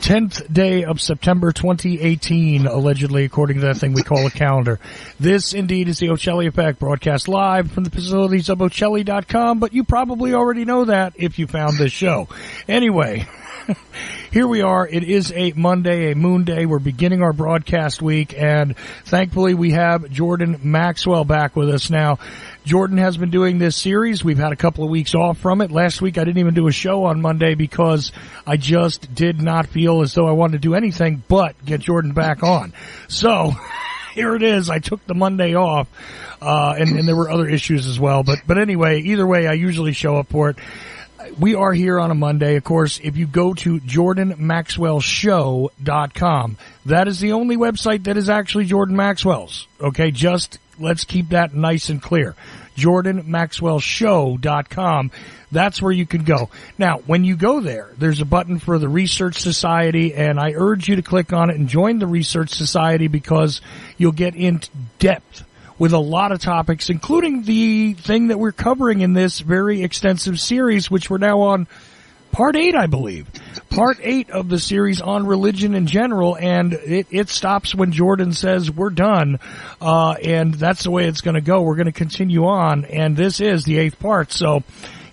10th day of September 2018, allegedly, according to that thing we call a calendar. This, indeed, is the Ocelli Effect, broadcast live from the facilities of Ocelli.com, but you probably already know that if you found this show. Anyway, here we are. It is a Monday, a moon day. We're beginning our broadcast week, and thankfully we have Jordan Maxwell back with us now. Jordan has been doing this series. We've had a couple of weeks off from it. Last week I didn't even do a show on Monday because I just did not feel as though I wanted to do anything but get Jordan back on. So here it is. I took the Monday off, and there were other issues as well. But anyway, either way, I usually show up for it. We are here on a Monday. Of course, if you go to jordanmaxwellshow.com, that is the only website that is actually Jordan Maxwell's. Okay, just let's keep that nice and clear. jordanmaxwellshow.com. That's where you can go. Now, when you go there, there's a button for the Research Society, and I urge you to click on it and join the Research Society because you'll get in depth with a lot of topics, including the thing that we're covering in this very extensive series, which we're now on Part 8, I believe. Part 8 of the series on religion in general, and it stops when Jordan says we're done, and that's the way it's going to go. We're going to continue on, and this is the 8th part, so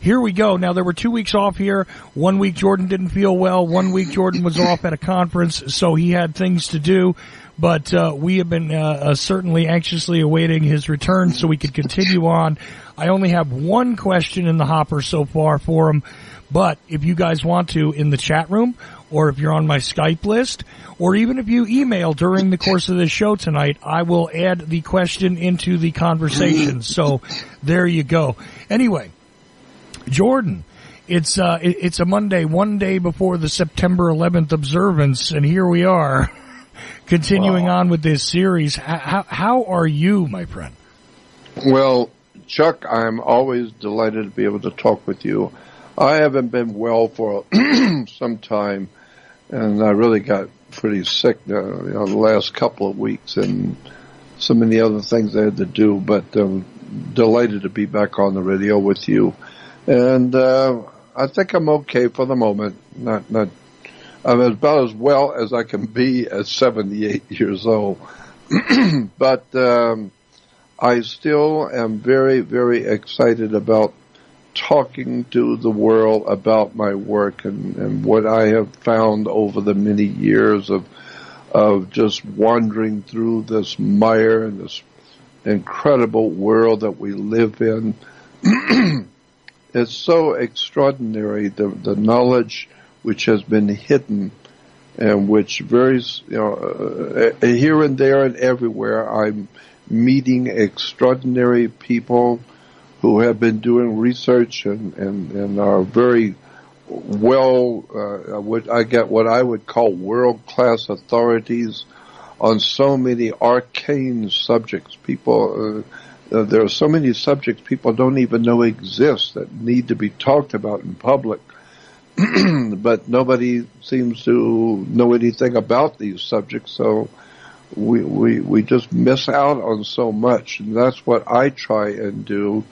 here we go. Now, there were 2 weeks off here. 1 week Jordan didn't feel well. 1 week Jordan was off at a conference, so he had things to do. But we have been certainly anxiously awaiting his return so we could continue on. I only have one question in the hopper so far for him. But if you guys want to, in the chat room, or if you're on my Skype list, or even if you email during the course of this show tonight, I will add the question into the conversation. So there you go. Anyway, Jordan, it's a Monday, one day before the September 11th observance, and here we are. Continuing on with this series, how are you, my friend? Well, Chuck, I'm always delighted to be able to talk with you. I haven't been well for some time, and I really got pretty sick the last couple of weeks and so many other things I had to do, but delighted to be back on the radio with you. And I think I'm okay for the moment. I'm about as well as I can be at 78 years old. But I still am very, very excited about talking to the world about my work and what I have found over the many years of just wandering through this mire and this incredible world that we live in. It's so extraordinary, the knowledge which has been hidden, and which varies, here and there and everywhere. I'm meeting extraordinary people who have been doing research and are very well, what I would call world-class authorities on so many arcane subjects. There are so many subjects people don't even know exist that need to be talked about in public. But nobody seems to know anything about these subjects, so we just miss out on so much. And that's what I try and do,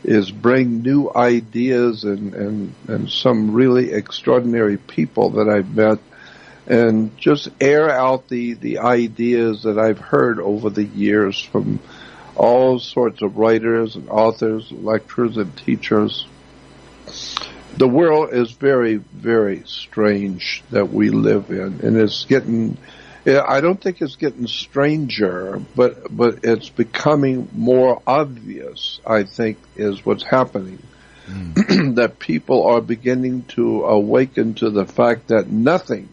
is bring new ideas and some really extraordinary people that I've met, and just air out the ideas that I've heard over the years from all sorts of writers and authors, lecturers and teachers. The world is very, very strange that we live in, and it's getting, I don't think it's getting stranger, but it's becoming more obvious, I think, is what's happening. That people are beginning to awaken to the fact that nothing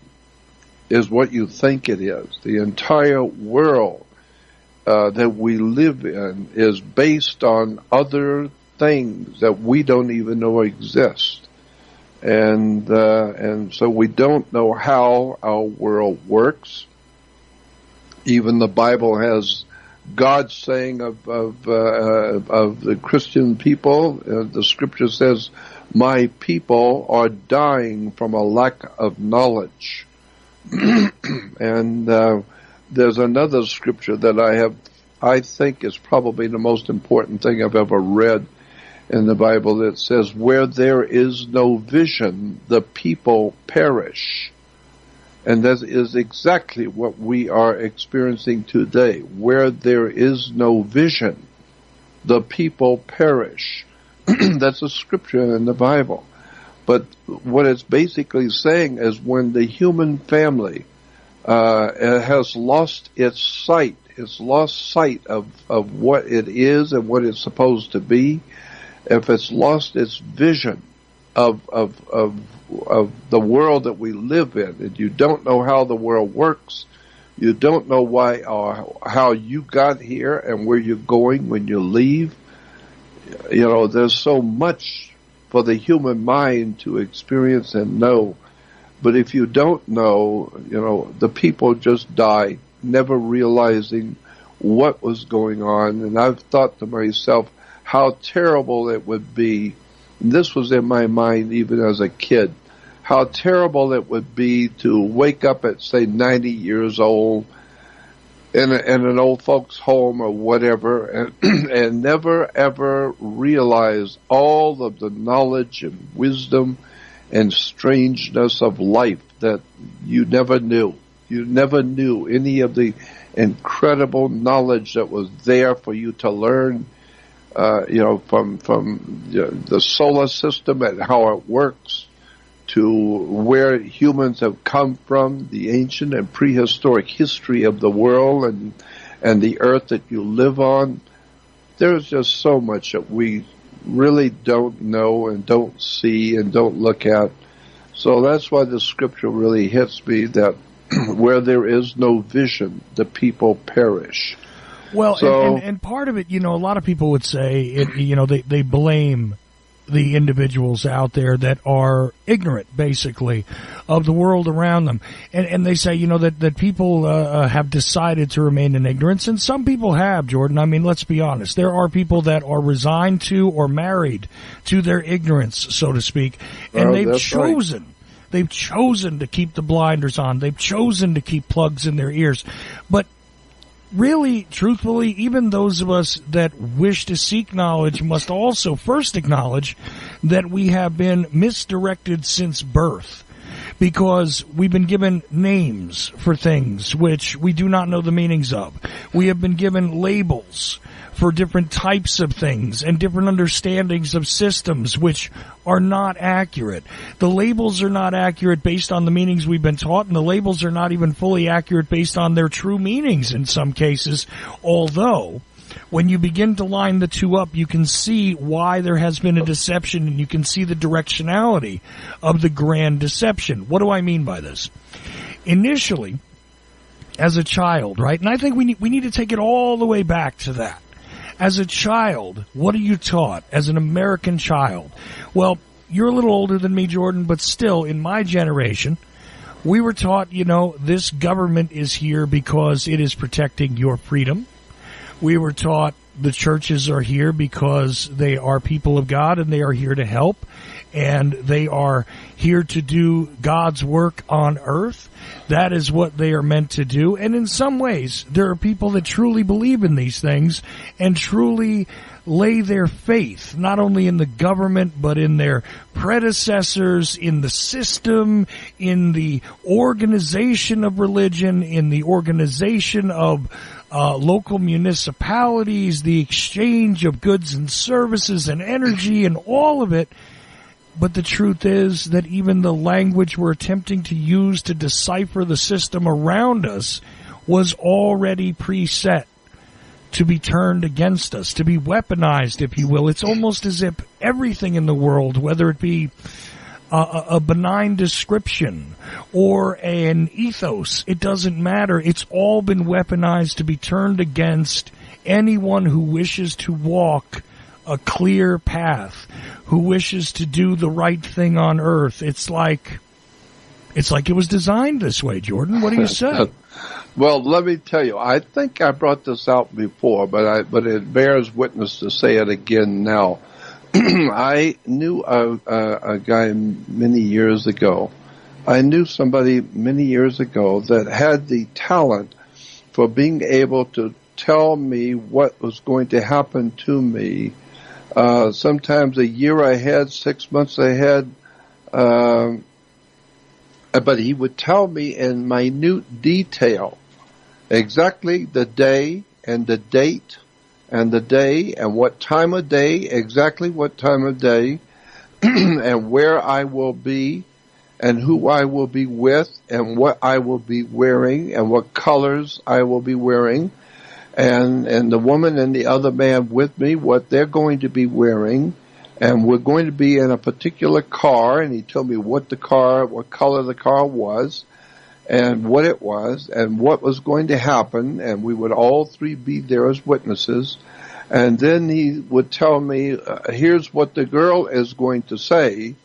is what you think it is. The entire world that we live in is based on other things that we don't even know exist. And so we don't know how our world works. Even the Bible has God saying of the Christian people, the scripture says, "My people are dying from a lack of knowledge." And there's another scripture that I think is probably the most important thing I've ever read in the Bible, that says, "Where there is no vision, the people perish." And that is exactly what we are experiencing today. Where there is no vision, the people perish. That's a scripture in the Bible. But what it's basically saying is when the human family has lost its sight, it's lost sight of what it is and what it's supposed to be, if it's lost its vision of the world that we live in, and you don't know how the world works, you don't know why or how you got here and where you're going when you leave. You know, there's so much for the human mind to experience and know. But if you don't know, you know, the people just die, never realizing what was going on. And I've thought to myself how terrible it would be, and this was in my mind even as a kid, how terrible it would be to wake up at, say, 90 years old in an old folks' home or whatever, and never ever realize all of the knowledge and wisdom and strangeness of life that you never knew. You never knew any of the incredible knowledge that was there for you to learn, you know, from the solar system and how it works, to where humans have come from, the ancient and prehistoric history of the world and the earth that you live on. There's just so much that we really don't know and don't see and don't look at. So that's why the scripture really hits me, that where there is no vision, the people perish. Well, so, and part of it, you know, a lot of people would say, you know, they blame the individuals out there that are ignorant, basically, of the world around them. And they say, you know, that people have decided to remain in ignorance, and some people have, Jordan. I mean, let's be honest. There are people that are resigned to or married to their ignorance, so to speak, and they've chosen. Right. They've chosen to keep the blinders on. They've chosen to keep plugs in their ears. But really, truthfully, even those of us that wish to seek knowledge must also first acknowledge that we have been misdirected since birth, because we've been given names for things which we do not know the meanings of. We have been given labels for different types of things and different understandings of systems which are not accurate. The labels are not accurate based on the meanings we've been taught, and the labels are not even fully accurate based on their true meanings in some cases, although when you begin to line the two up, you can see why there has been a deception, and you can see the directionality of the grand deception. What do I mean by this? Initially, as a child, right? And I think we need to take it all the way back to that. As a child, what are you taught as an American child? Well, you're a little older than me, Jordan, but still, in my generation, we were taught, you know, this government is here because it is protecting your freedom. We were taught the churches are here because they are people of God and they are here to help, and they are here to do God's work on earth. That is what they are meant to do. And in some ways, there are people that truly believe in these things and truly lay their faith, not only in the government, but in their predecessors, in the system, in the organization of religion, in the organization of local municipalities, the exchange of goods and services and energy and all of it. But the truth is that even the language we're attempting to use to decipher the system around us was already preset to be turned against us, to be weaponized, if you will. It's almost as if everything in the world, whether it be a benign description or an ethos, it doesn't matter. It's all been weaponized to be turned against anyone who wishes to walk a clear path, who wishes to do the right thing on earth. It's like it was designed this way, Jordan. What do you say? Well, let me tell you, I think I brought this out before, but it bears witness to say it again now. I knew a guy many years ago. I knew somebody many years ago that had the talent for being able to tell me what was going to happen to me, sometimes a year ahead, 6 months ahead. But he would tell me in minute detail exactly the day and the date and the day and what time of day, exactly what time of day, and where I will be and who I will be with and what I will be wearing and what colors I will be wearing, and the woman and the other man with me, what they're going to be wearing. And we're going to be in a particular car, and he told me what color the car was, and what it was, and what was going to happen, and we would all three be there as witnesses. And then he would tell me, here's what the girl is going to say,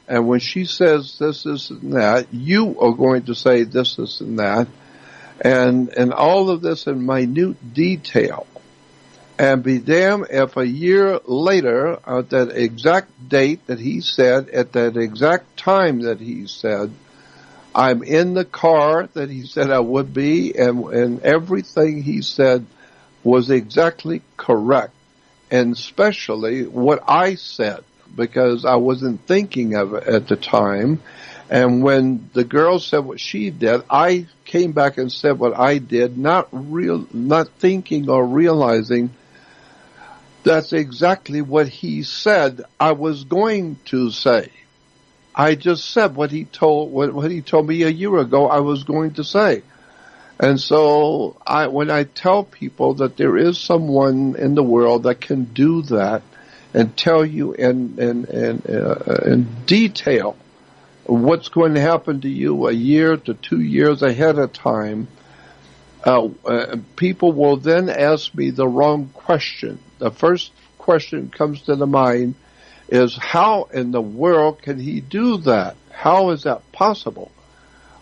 and when she says this, this, and that, you are going to say this, this, and that, and all of this in minute detail. And be damned if a year later, at that exact date that he said, at that exact time that he said, I'm in the car that he said I would be, and everything he said was exactly correct. And especially what I said, because I wasn't thinking of it at the time. And when the girl said what she did, I came back and said what I did, not thinking or realizing that's exactly what he said I was going to say. I just said what he told me a year ago I was going to say. And so when I tell people that there is someone in the world that can do that and tell you in detail what's going to happen to you a year to 2 years ahead of time, people will then ask me the wrong question. The first question comes to the mind is, how in the world can he do that? How is that possible?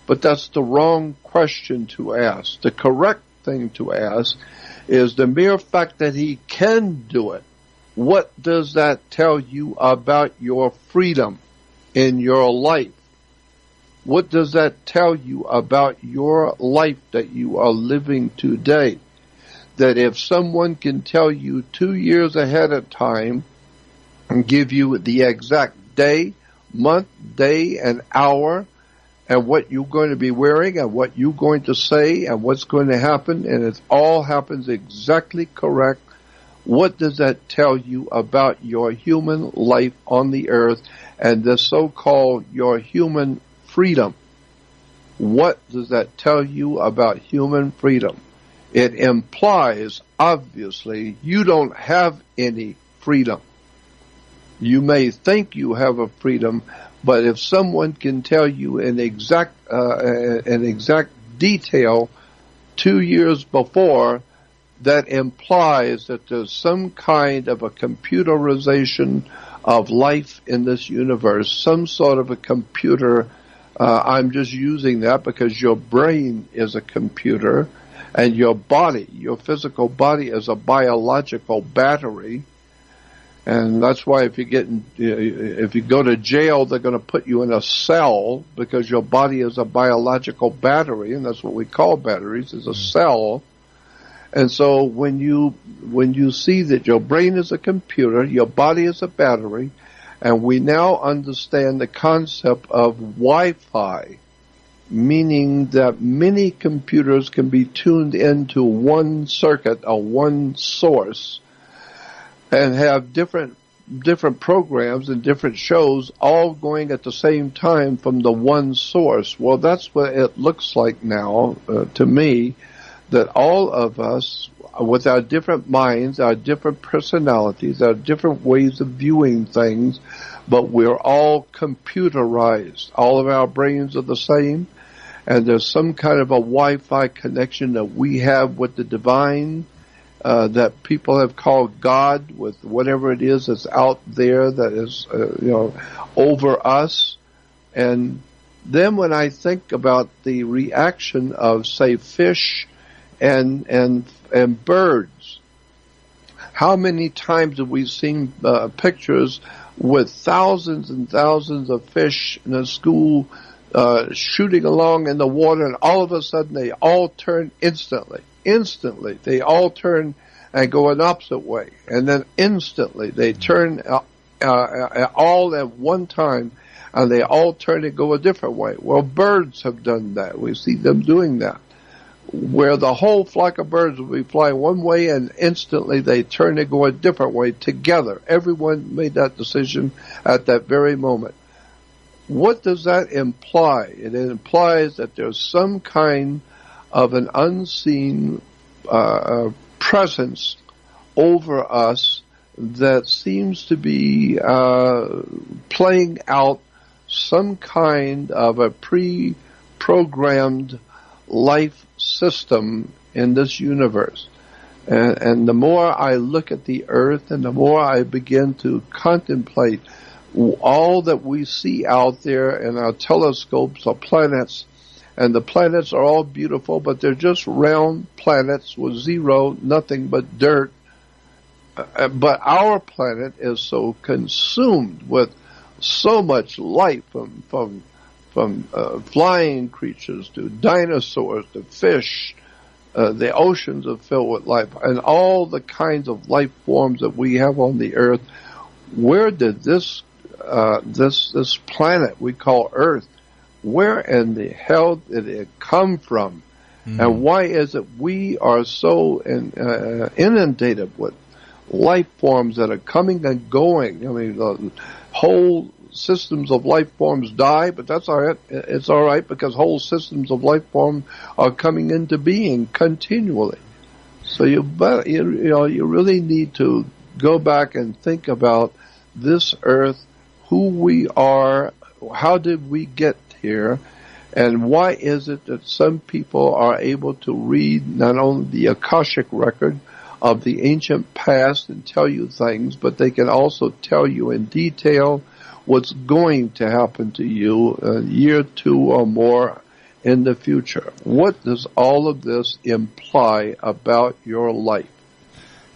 But that's the wrong question to ask. The correct thing to ask is the mere fact that he can do it. What does that tell you about your freedom in your life? What does that tell you about your life that you are living today? That if someone can tell you 2 years ahead of time and give you the exact day, month, day, and hour, and what you're going to be wearing and what you're going to say and what's going to happen, and it all happens exactly correct, what does that tell you about your human life on the earth and the so-called your human freedom? What does that tell you about human freedom? It implies, obviously, you don't have any freedom. You may think you have a freedom, but if someone can tell you in exact detail 2 years before, that implies that there's some kind of a computerization of life in this universe, some sort of a computer. I'm just using that because your brain is a computer, and your body, your physical body, is a biological battery. And that's why if you go to jail, they're going to put you in a cell because your body is a biological battery, and that's what we call batteries, is a cell. And so when you see that your brain is a computer, your body is a battery, and we now understand the concept of Wi-Fi, meaning that many computers can be tuned into one circuit or one source and have different programs and different shows all going at the same time from the one source. Well, that's what it looks like now to me, that all of us, with our different minds, our different personalities, our different ways of viewing things, but we're all computerized. All of our brains are the same, and there's some kind of a Wi-Fi connection that we have with the divine, that people have called God, with whatever it is that's out there that is, over us. And then when I think about the reaction of, say, fish and birds, how many times have we seen pictures with thousands and thousands of fish in a school shooting along in the water, and all of a sudden they all turn instantly. They all turn and go an opposite way, and then instantly they turn all at one time, and they all turn and go a different way. Well, birds have done that. We see them doing that, where the whole flock of birds will be flying one way and instantly they turn and go a different way together. Everyone made that decision at that very moment. What does that imply? It implies that there's some kind of an unseen presence over us that seems to be playing out some kind of a pre-programmed life system in this universe. And the more I look at the earth and the more I begin to contemplate all that we see out there in our telescopes of planets, and the planets are all beautiful, but they're just round planets with zero, nothing but dirt. But our planet is so consumed with so much life, from flying creatures to dinosaurs to fish. The oceans are filled with life, and all the kinds of life forms that we have on the earth. Where did this planet we call Earth, where in the hell did it come from? And why is it we are so inundated with life forms that are coming and going? I mean, the whole systems of life forms die, but that's all right. It's all right, because whole systems of life form are coming into being continually. So you really need to go back and think about this earth, who we are, how did we get here, and why is it that some people are able to read not only the Akashic record of the ancient past and tell you things, but they can also tell you in detail what's going to happen to you a year, two, or more in the future. What does all of this imply about your life?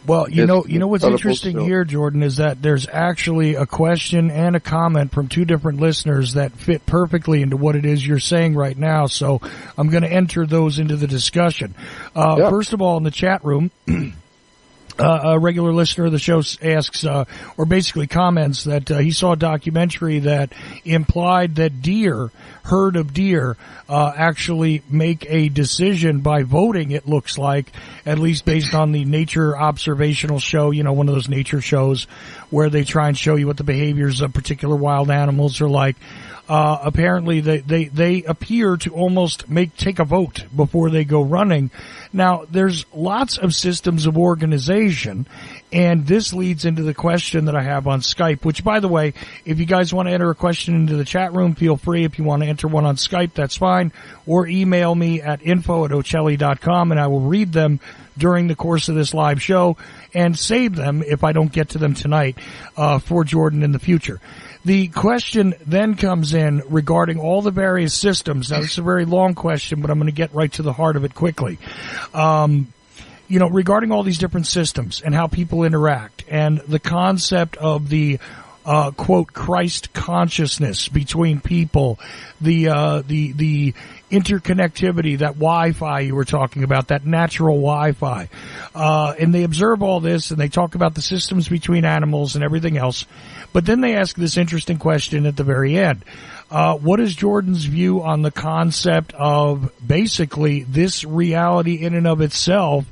Well, you know what's interesting here, Jordan, is that there's actually a question and a comment from two different listeners that fit perfectly into what it is you're saying right now. So I'm going to enter those into the discussion. First of all, in the chat room, a regular listener of the show asks, or basically comments that he saw a documentary that implied that herd of deer, actually make a decision by voting, it looks like, at least based on the nature observational show, one of those nature shows where they try and show you what the behaviors of particular wild animals are like. Apparently they appear to almost take a vote before they go running. Now, there's lots of systems of organization, and this leads into the question that I have on Skype, which, by the way, if you guys want to enter a question into the chat room, feel free. If you want to enter one on Skype, that's fine. Or email me at info@ocelli.com, and I will read them during the course of this live show and save them if I don't get to them tonight, for Jordan in the future. The question then comes in regarding all the various systems. Now, this is a very long question, but I'm going to get right to the heart of it quickly. Regarding all these different systems and how people interact, and the concept of the quote, Christ consciousness between people, the interconnectivity, that Wi-Fi you were talking about, that natural Wi-Fi. And they observe all this, and they talk about the systems between animals and everything else. But then they ask this interesting question at the very end. What is Jordan's view on the concept of basically this reality in and of itself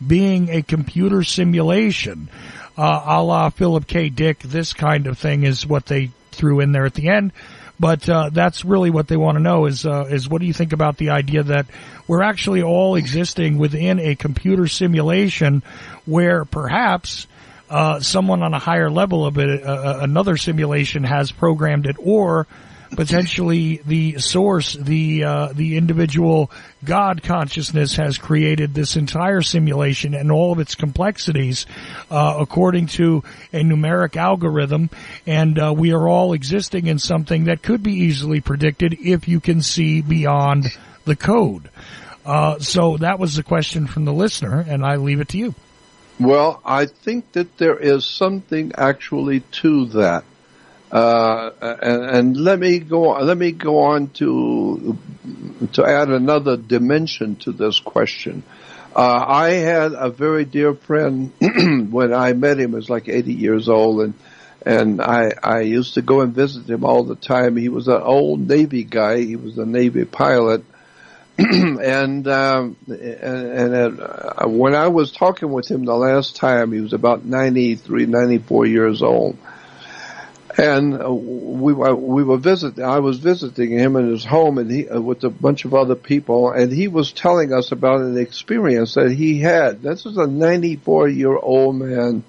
being a computer simulation? A la Philip K. Dick, this kind of thing is what they threw in there at the end. But that's really what they want to know is what do you think about the idea that we're actually all existing within a computer simulation where perhaps someone on a higher level of it, another simulation has programmed it, or potentially the source, the individual God consciousness has created this entire simulation and all of its complexities, according to a numeric algorithm, and we are all existing in something that could be easily predicted if you can see beyond the code. So that was the question from the listener, and I leave it to you. Well, I think that there is something actually to that. And let me go on to add another dimension to this question. I had a very dear friend when I met him. He was like 80 years old, And I used to go and visit him all the time. He was an old Navy guy. He was a Navy pilot. And when I was talking with him the last time, he was about 93, 94 years old. And we were visiting. I was visiting him in his home, and he with a bunch of other people, and he was telling us about an experience that he had. This is a 94-year-old man,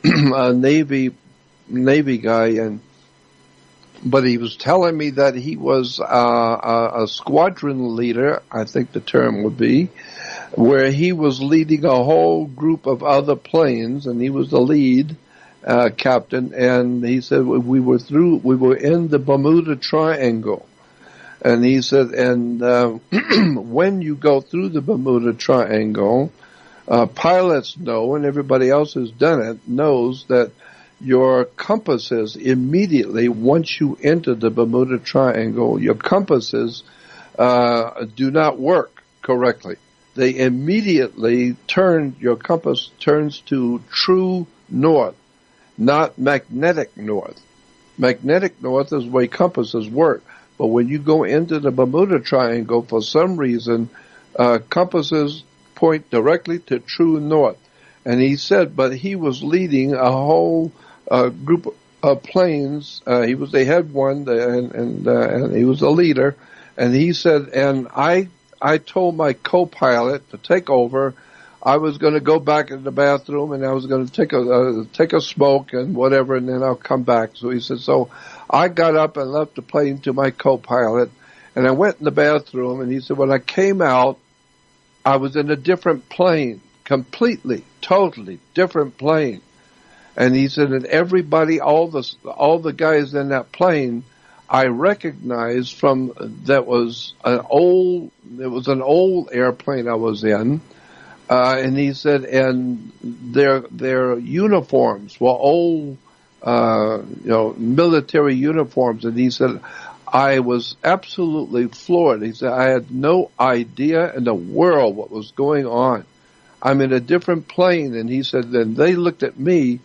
a Navy guy, but he was telling me that he was a squadron leader, I think the term would be, where he was leading a whole group of other planes, and he was the lead captain. And he said we were in the Bermuda Triangle, and he said, and when you go through the Bermuda Triangle, pilots know, and everybody else who's done it knows, that your compasses immediately, once you enter the Bermuda Triangle, your compasses do not work correctly. They immediately your compass turns to true north, not magnetic north. Magnetic north is the way compasses work. But when you go into the Bermuda Triangle, for some reason, compasses point directly to true north. And he said, but he was leading a whole group of planes. They had one, and he was the leader. And he said, and I told my co-pilot to take over. I was going to go back in the bathroom, and I was going to take a smoke and whatever, and then I'll come back. So he said, so I got up and left the plane to my co-pilot, and I went in the bathroom. And he said, when I came out, I was in a different plane, completely, totally different plane. And he said, and everybody, all the guys in that plane, I recognized from it was an old airplane I was in. And he said, and their uniforms were old, military uniforms. And he said, I was absolutely floored. He said, I had no idea in the world what was going on. I'm in a different plane. And he said, then they looked at me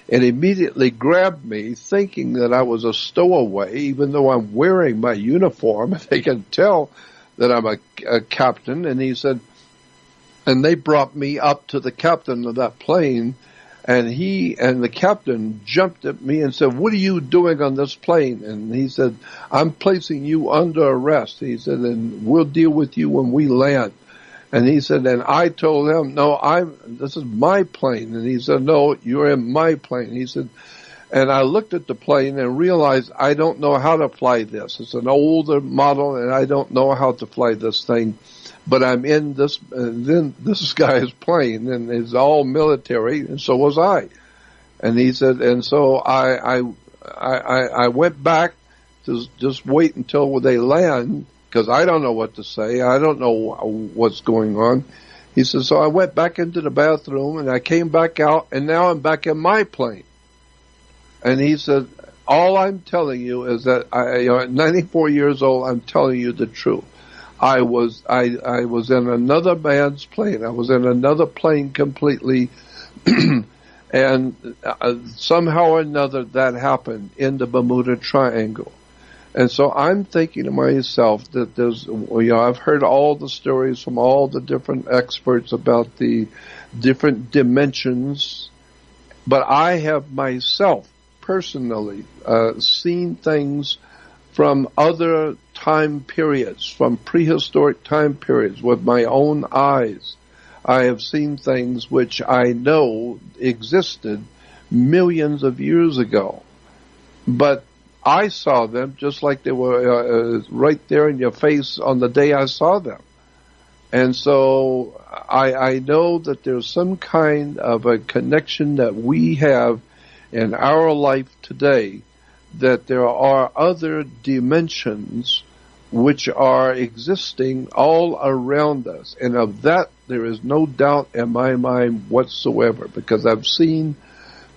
and immediately grabbed me, thinking that I was a stowaway, even though I'm wearing my uniform. They can tell that I'm a captain. And he said, and they brought me up to the captain of that plane, and the captain jumped at me and said, what are you doing on this plane? And he said, I'm placing you under arrest. He said, and we'll deal with you when we land. And he said, and I told him, no, this is my plane. And he said, no, you're in my plane. He said, and I looked at the plane and realized I don't know how to fly this. It's an older model, and I don't know how to fly this thing. But I'm in this guy's plane, and it's all military, and so was I. And he said, and so I went back to just wait until they land, because I don't know what to say. I don't know what's going on. He said, so I went back into the bathroom, and I came back out, and now I'm back in my plane. And he said, all I'm telling you is that at 94 years old, I'm telling you the truth. I was in another man's plane. I was in another plane completely, and somehow or another that happened in the Bermuda Triangle. And so I'm thinking to myself that I've heard all the stories from all the different experts about the different dimensions, but I have myself personally seen things from other time periods, from prehistoric time periods, with my own eyes. I have seen things which I know existed millions of years ago. But I saw them just like they were right there in your face on the day I saw them. And so I know that there's some kind of a connection that we have in our life today, that there are other dimensions which are existing all around us. And of that, there is no doubt in my mind whatsoever, because I've seen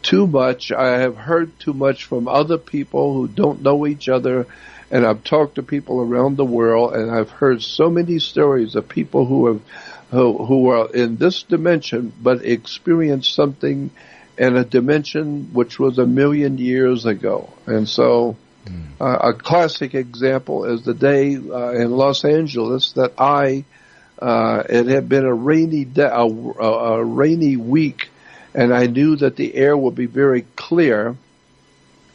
too much. I have heard too much from other people who don't know each other, and I've talked to people around the world, and I've heard so many stories of people who are in this dimension but experienced something in a dimension which was 1 million years ago. And so a classic example is the day in Los Angeles that it had been a rainy week, and I knew that the air would be very clear.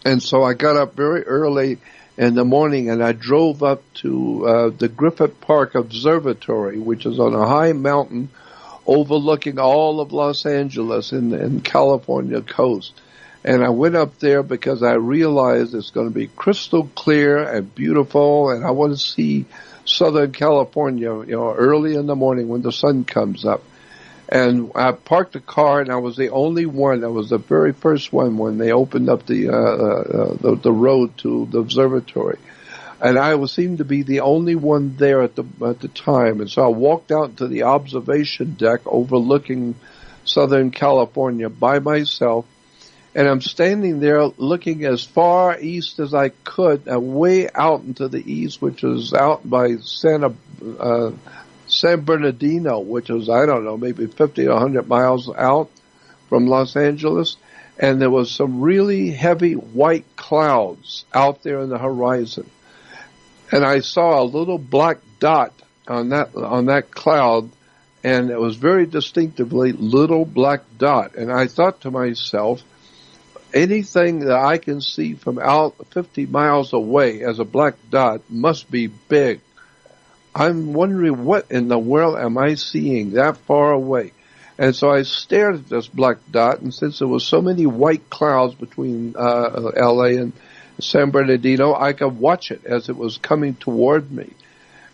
And so I got up very early in the morning, and I drove up to the Griffith Park Observatory, which is on a high mountain overlooking all of Los Angeles in California coast. And I went up there because I realized it's going to be crystal clear and beautiful, and I want to see Southern California, early in the morning when the sun comes up. And I parked the car, and I was the only one. I was the very first one when they opened up the road to the observatory. And I seemed to be the only one there at the time. And so I walked out to the observation deck overlooking Southern California by myself. And I'm standing there looking as far east as I could, way out into the east, which was out by San Bernardino, which was, I don't know, maybe 50 or 100 miles out from Los Angeles. And there was some really heavy white clouds out there in the horizon. And I saw a little black dot on that cloud, and it was very distinctively little black dot. And I thought to myself, anything that I can see from out 50 miles away as a black dot must be big. I'm wondering, what in the world am I seeing that far away? And so I stared at this black dot, and since there were so many white clouds between L.A. and San Bernardino, I could watch it as it was coming toward me.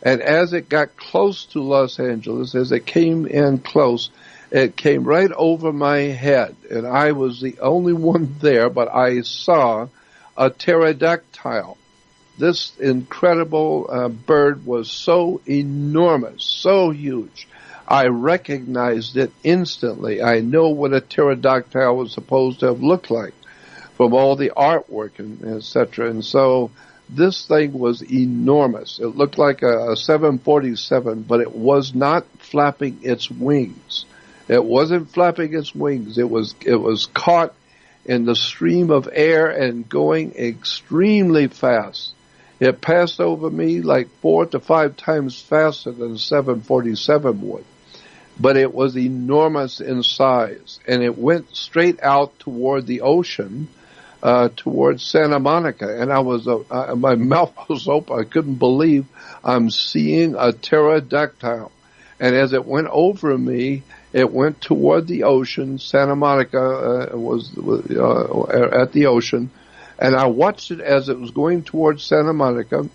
And as it got close to Los Angeles, as it came in close, it came right over my head, and I was the only one there, but I saw a pterodactyl. This incredible bird was so enormous, so huge. I recognized it instantly. I know what a pterodactyl was supposed to have looked like from all the artwork and etc. And so this thing was enormous. It looked like a 747, but it was not flapping its wings. It wasn't flapping its wings. It was caught in the stream of air and going extremely fast. It passed over me like 4 to 5 times faster than a 747 would. But it was enormous in size, and it went straight out toward the ocean, towards Santa Monica. And my mouth was open. I couldn't believe I'm seeing a pterodactyl. And as it went over me, it went toward the ocean. Santa Monica was at the ocean. And I watched it as it was going towards Santa Monica,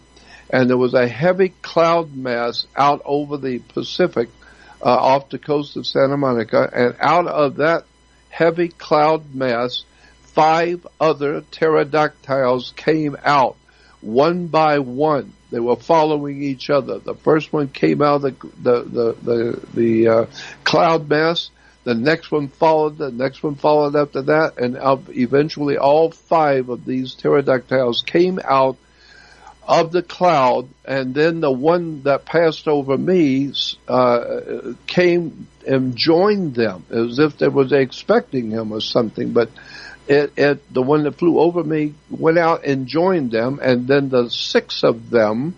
and there was a heavy cloud mass out over the Pacific off the coast of Santa Monica, and out of that heavy cloud mass, 5 other pterodactyls came out, one by one. They were following each other. The first one came out of the cloud mass. The next one followed. The next one followed after that, and eventually all 5 of these pterodactyls came out of the cloud, and then the one that passed over me came and joined them, as if they was expecting him or something. But the one that flew over me went out and joined them, and then the 6 of them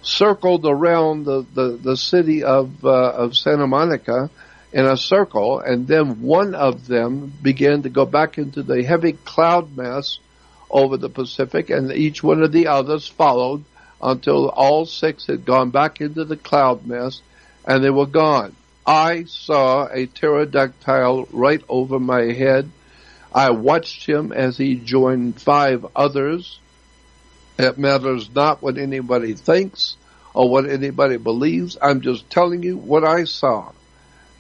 circled around the city of Santa Monica in a circle, and then one of them began to go back into the heavy cloud mass over the Pacific, and each one of the others followed until all 6 had gone back into the cloud mass, and they were gone. I saw a pterodactyl right over my head. I watched him as he joined 5 others. It matters not what anybody thinks or what anybody believes. I'm just telling you what I saw.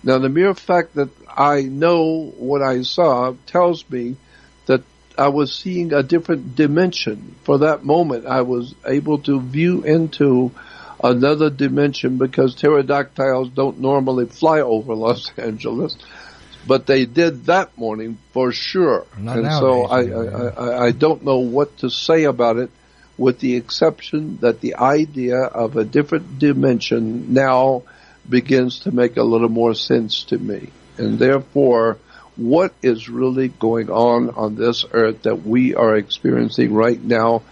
Now, the mere fact that I know what I saw tells me that I was seeing a different dimension. For that moment, I was able to view into another dimension, because pterodactyls don't normally fly over Los Angeles, but they did that morning for sure. And so I don't know what to say about it, with the exception that the idea of a different dimension now begins to make a little more sense to me. And therefore, what is really going on this earth that we are experiencing right now,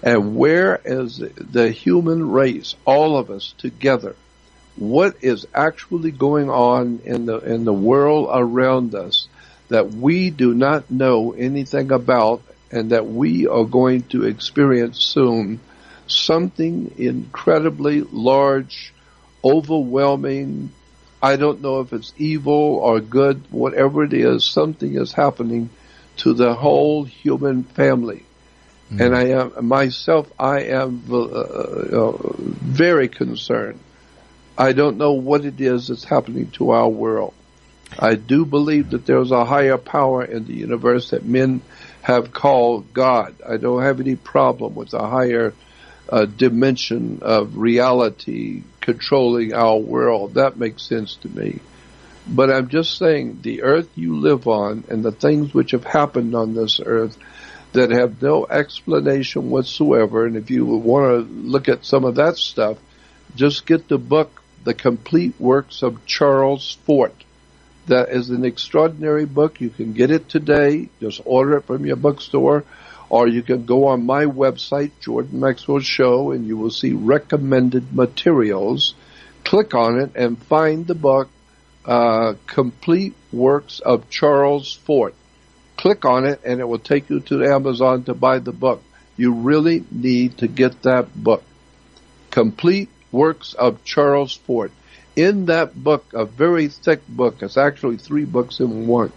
and where is the human race, all of us together, what is actually going on in the world around us that we do not know anything about, and that we are going to experience soon something incredibly large, overwhelming. I don't know if it's evil or good, whatever it is, something is happening to the whole human family. Mm-hmm. And I am very concerned. I don't know what it is that's happening to our world. I do believe that there's a higher power in the universe that men have called God. I don't have any problem with a higher dimension of reality controlling our world. That makes sense to me. But I'm just saying, the earth you live on and the things which have happened on this earth that have no explanation whatsoever, and if you want to look at some of that stuff, just get the book, The Complete Works of Charles Fort. That is an extraordinary book. You can get it today. Just order it from your bookstore. Or you can go on my website, Jordan Maxwell Show, and you will see recommended materials. Click on it and find the book, Complete Works of Charles Fort. Click on it and it will take you to Amazon to buy the book. You really need to get that book. Complete Works of Charles Fort. In that book, a very thick book, it's actually 3 books in one.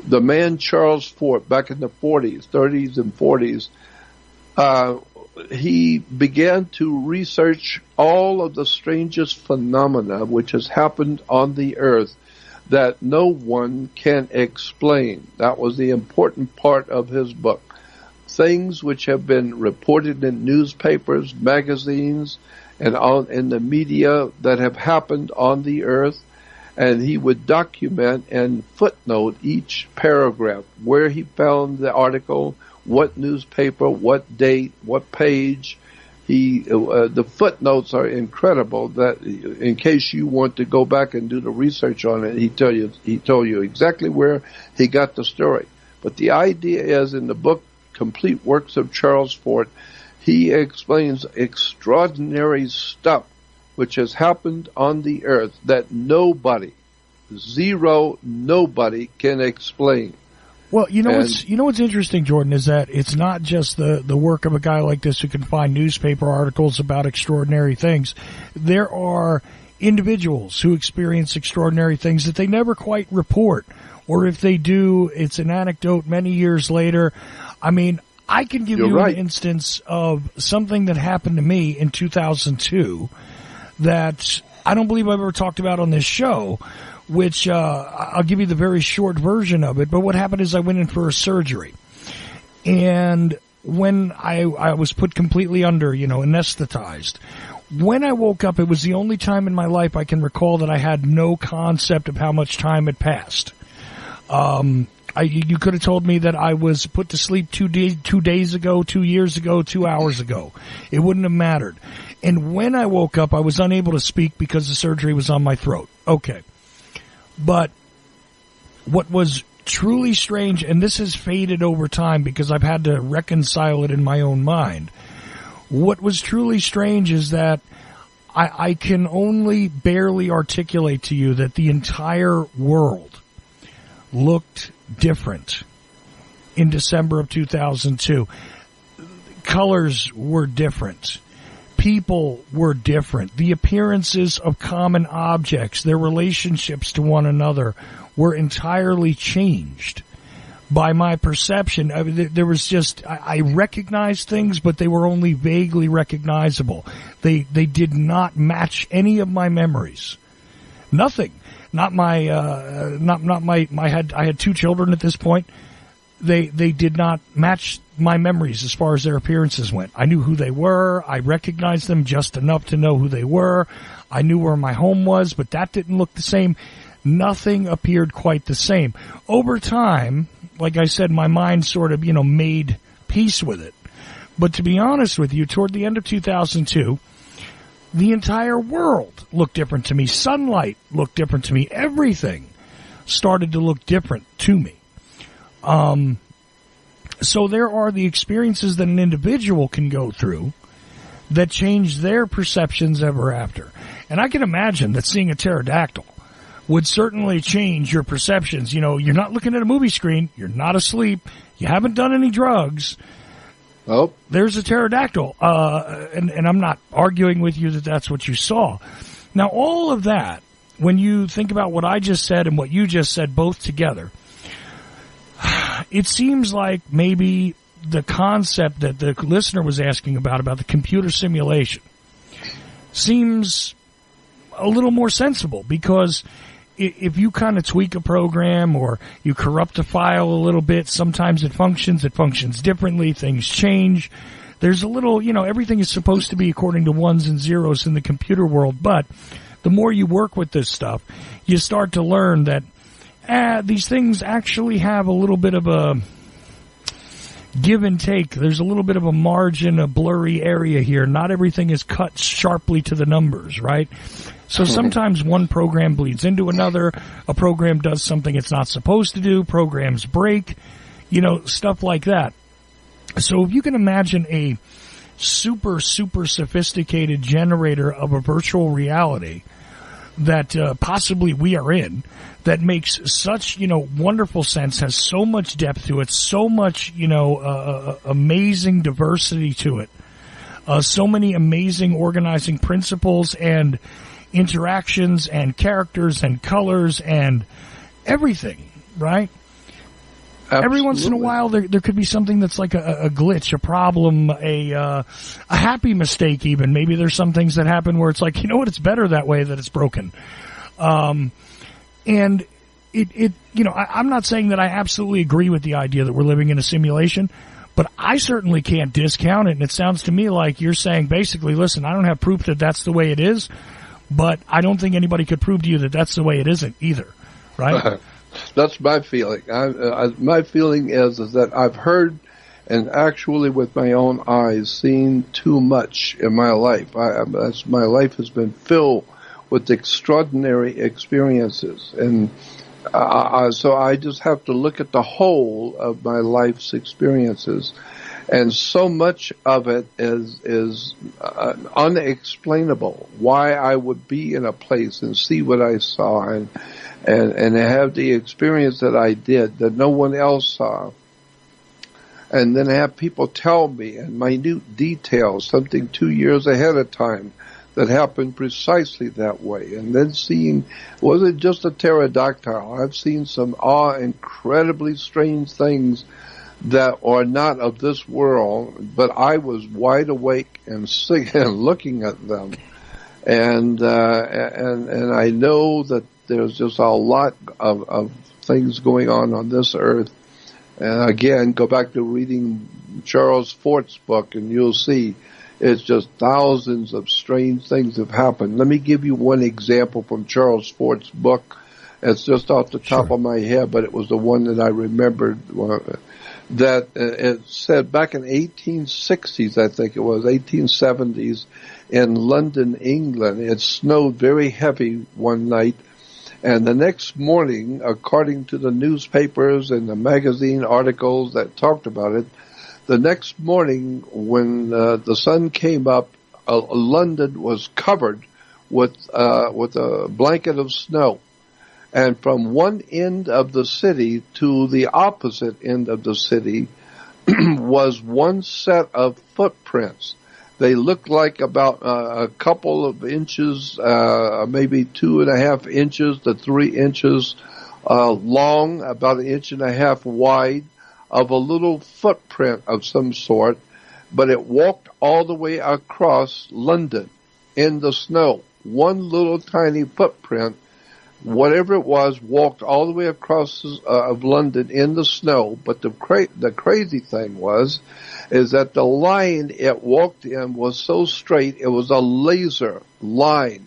The man Charles Fort, back in the 30s and 40s, he began to research all of the strangest phenomena which has happened on the earth that no one can explain. That was the important part of his book. Things which have been reported in newspapers, magazines, and in the media that have happened on the earth, and he would document and footnote each paragraph, where he found the article, what newspaper, what date, what page. The footnotes are incredible. That in case you want to go back and do the research on it, he told you exactly where he got the story. But the idea is, in the book Complete Works of Charles Fort, he explains extraordinary stuff which has happened on the earth that nobody can explain. Well, what's interesting, Jordan, is that it's not just the work of a guy like this who can find newspaper articles about extraordinary things. There are individuals who experience extraordinary things that they never quite report, or if they do, it's an anecdote many years later. I mean, I can give you an instance of something that happened to me in 2002 that I don't believe I've ever talked about on this show, which I'll give you the very short version of it. But what happened is I went in for a surgery. And when I was put completely under, anesthetized, when I woke up, it was the only time in my life I can recall that I had no concept of how much time had passed. You could have told me that I was put to sleep 2 days ago, 2 years ago, 2 hours ago. It wouldn't have mattered. And when I woke up, I was unable to speak because the surgery was on my throat. Okay. But what was truly strange, and this has faded over time because I've had to reconcile it in my own mind. What was truly strange is that I can only barely articulate to you that the entire world looked different in December of 2002. Colors were different. People were different. The appearances of common objects, their relationships to one another, were entirely changed by my perception. I mean, there was just, I recognized things, but they were only vaguely recognizable. They did not match any of my memories. Nothing. Not my, I had 2 children at this point. They did not match my memories as far as their appearances went. I knew who they were. I recognized them just enough to know who they were. I knew where my home was, but that didn't look the same. Nothing appeared quite the same. Over time, like I said, my mind sort of, made peace with it. But to be honest with you, toward the end of 2002, the entire world looked different to me. Sunlight looked different to me. Everything started to look different to me. So there are the experiences that an individual can go through that change their perceptions ever after. And I can imagine that seeing a pterodactyl would certainly change your perceptions. You know, you're not looking at a movie screen, you're not asleep, you haven't done any drugs. Oh, there's a pterodactyl, and I'm not arguing with you that that's what you saw. Now, all of that, when you think about what I just said and what you just said both together, it seems like maybe the concept that the listener was asking about the computer simulation, seems a little more sensible, because if you kind of tweak a program or you corrupt a file a little bit, sometimes it functions differently, things change. There's a little, everything is supposed to be according to ones and zeros in the computer world, but the more you work with this stuff, you start to learn that these things actually have a little bit of a give and take. There's a little bit of a margin, a blurry area here. Not everything is cut sharply to the numbers, right? So sometimes one program bleeds into another. A program does something it's not supposed to do. Programs break, stuff like that. So if you can imagine a super, super sophisticated generator of a virtual reality that possibly we are in, that makes such, wonderful sense, has so much depth to it, so much, amazing diversity to it, so many amazing organizing principles and interactions and characters and colors and everything, right? Absolutely. Every once in a while, there could be something that's like a glitch, a problem, a happy mistake even. Maybe there's some things that happen where it's like, it's better that way, that it's broken. And I'm not saying that I absolutely agree with the idea that we're living in a simulation, but I certainly can't discount it. And it sounds to me like you're saying basically, listen, I don't have proof that that's the way it is, but I don't think anybody could prove to you that that's the way it isn't either, right? That's my feeling. My feeling is that I've heard and actually with my own eyes seen too much in my life. My life has been filled with extraordinary experiences, and so I just have to look at the whole of my life's experiences, and so much of it is unexplainable. Why I would be in a place and see what I saw and have the experience that I did that no one else saw, and then have people tell me in minute details something 2 years ahead of time that happened precisely that way, and then seeing, wasn't just a pterodactyl. I've seen some incredibly strange things that are not of this world, but I was wide awake and looking at them, and I know that there's just a lot of things going on this earth. And again, go back to reading Charles Fort's book, and you'll see it's just thousands of strange things have happened. Let me give you one example from Charles Fort's book. It's just off the top of my head, but it was the one that I remembered. That it said back in 1860s, I think it was, 1870s, in London, England, it snowed very heavy one night. And the next morning, according to the newspapers and the magazine articles that talked about it, the next morning when the sun came up, London was covered with a blanket of snow. And from one end of the city to the opposite end of the city was one set of footprints. They looked like about a couple of inches, maybe 2.5 inches to 3 inches long, about 1.5 inches wide, of a little footprint of some sort, but it walked all the way across London in the snow. One little tiny footprint, whatever it was, walked all the way across of London in the snow. But the crazy thing is that the line it walked in was so straight, it was a laser line.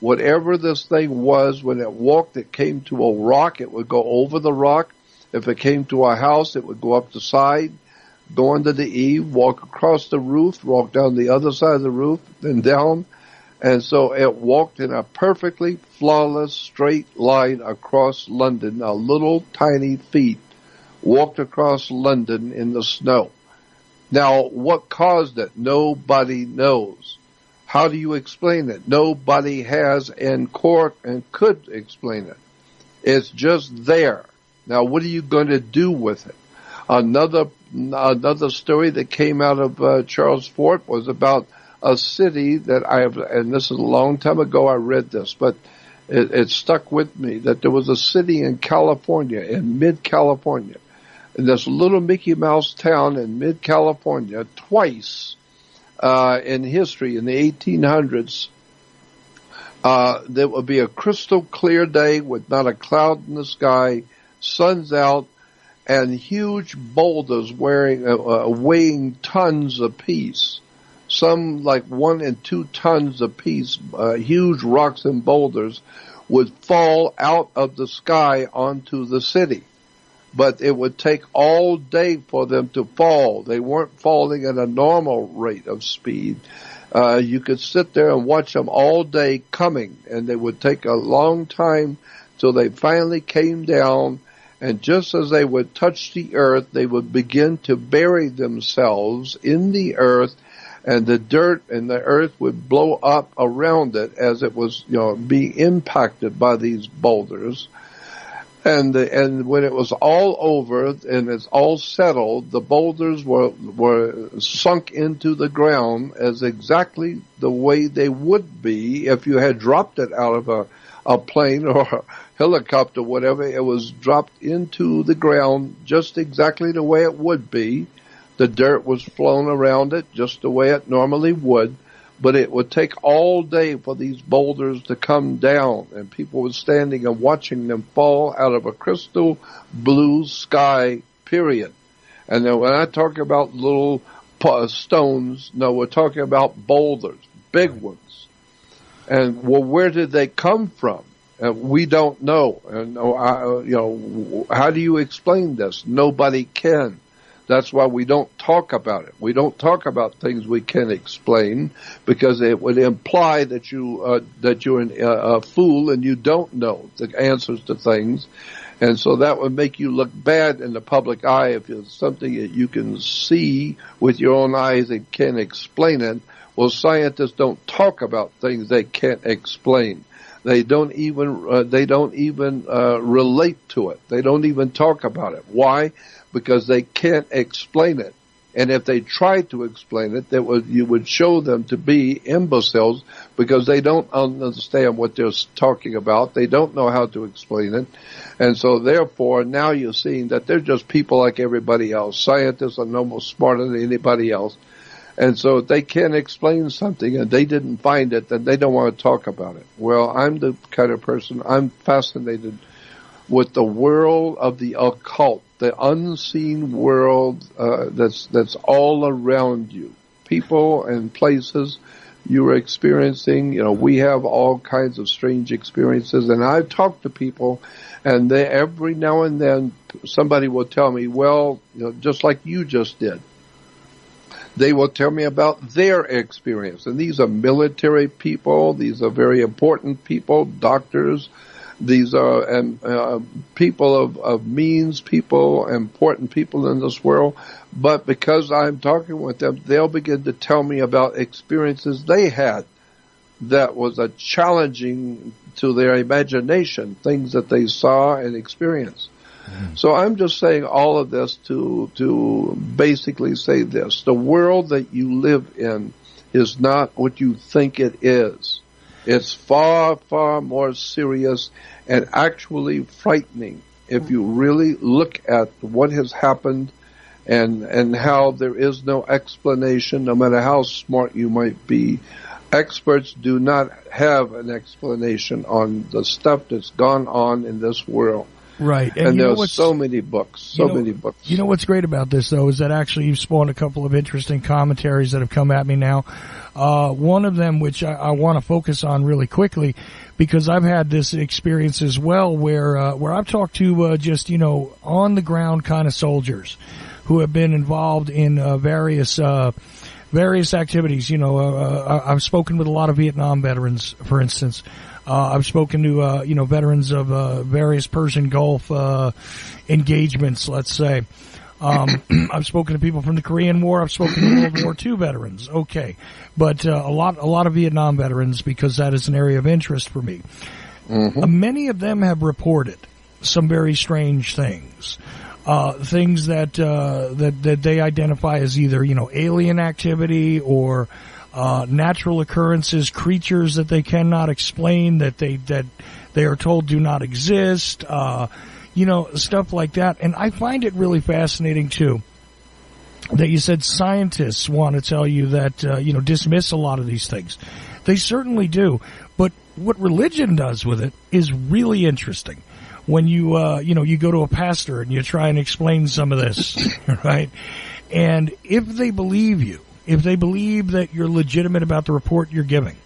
Whatever this thing was, when it walked, it came to a rock, it would go over the rock. If it came to a house, it would go up the side, go under the eave, walk across the roof, walk down the other side of the roof, then down. And so it walked in a perfectly flawless straight line across London, a little tiny feet walked across London in the snow. Now, what caused it? Nobody knows. How do you explain it? Nobody has in court and could explain it. It's just there. Now, what are you going to do with it? Another story that came out of Charles Fort was about a city that and this is a long time ago I read this, but it stuck with me, that there was a city in California, in mid-California, in this little Mickey Mouse town in mid-California, twice in history, in the 1800s, there would be a crystal clear day with not a cloud in the sky, sun's out, and huge boulders weighing tons apiece. Some like 1 and 2 tons apiece, huge rocks and boulders would fall out of the sky onto the city. But it would take all day for them to fall. They weren't falling at a normal rate of speed. You could sit there and watch them all day coming, and they would take a long time till they finally came down. And just as they would touch the earth, they would begin to bury themselves in the earth, and the dirt and the earth would blow up around it as it was, being impacted by these boulders. And when it was all over and it's all settled, the boulders were sunk into the ground as exactly the way they would be if you had dropped it out of a plane or a helicopter, whatever. It was dropped into the ground just exactly the way it would be. The dirt was flown around it just the way it normally would. But it would take all day for these boulders to come down, and people were standing and watching them fall out of a crystal blue sky, period. And then when I talk about little stones, no, we're talking about boulders, big ones. And well, where did they come from? We don't know. And how do you explain this? Nobody can. That's why we don't talk about it. We don't talk about things we can explain, because it would imply that you're a fool and you don't know the answers to things, and so that would make you look bad in the public eye if it's something that you can see with your own eyes and can't explain it. Well, scientists don't talk about things they can't explain. They don't even relate to it. They don't even talk about it. Why? Because they can't explain it. And if they tried to explain it, you would show them to be imbeciles, because they don't understand what they're talking about. They don't know how to explain it. And so therefore, now you're seeing that they're just people like everybody else. Scientists are no more smarter than anybody else. And so if they can't explain something and they didn't find it, then they don't want to talk about it. Well, I'm the kind of person, I'm fascinated with the world of the occult, the unseen world that's all around you. People and places you are experiencing. We have all kinds of strange experiences, and I've talked to people, and every now and then somebody will tell me, well, just like you just did. They will tell me about their experience, and these are military people. These are very important people, doctors. These are people of means, people, important people in this world. But because I'm talking with them, they'll begin to tell me about experiences they had that was challenging to their imagination, things that they saw and experienced. Mm-hmm. So I'm just saying all of this to basically say this. The world that you live in is not what you think it is. It's far, far more serious and actually frightening if you really look at what has happened and how there is no explanation, no matter how smart you might be. Experts do not have an explanation on the stuff that's gone on in this world. Right. And there's so many books, many books. You know what's great about this, though, is that actually you've spawned a couple of interesting commentaries that have come at me now. One of them, which I want to focus on really quickly, because I've had this experience as well, where I've talked to just on the ground kind of soldiers who have been involved in various various activities. You know, I've spoken with a lot of Vietnam veterans, for instance. I've spoken to, veterans of various Persian Gulf engagements, let's say. I've spoken to people from the Korean War. I've spoken to World War II veterans. Okay. But a lot of Vietnam veterans, because that is an area of interest for me. Mm-hmm. Many of them have reported some very strange things. Things that they identify as either, alien activity or natural occurrences, creatures that they cannot explain, that they are told do not exist, stuff like that. And I find it really fascinating too that you said scientists want to tell you that dismiss a lot of these things. They certainly do, but what religion does with it is really interesting. When you go to a pastor and you try and explain some of this, right? And if they believe you, if they believe that you're legitimate about the report you're giving,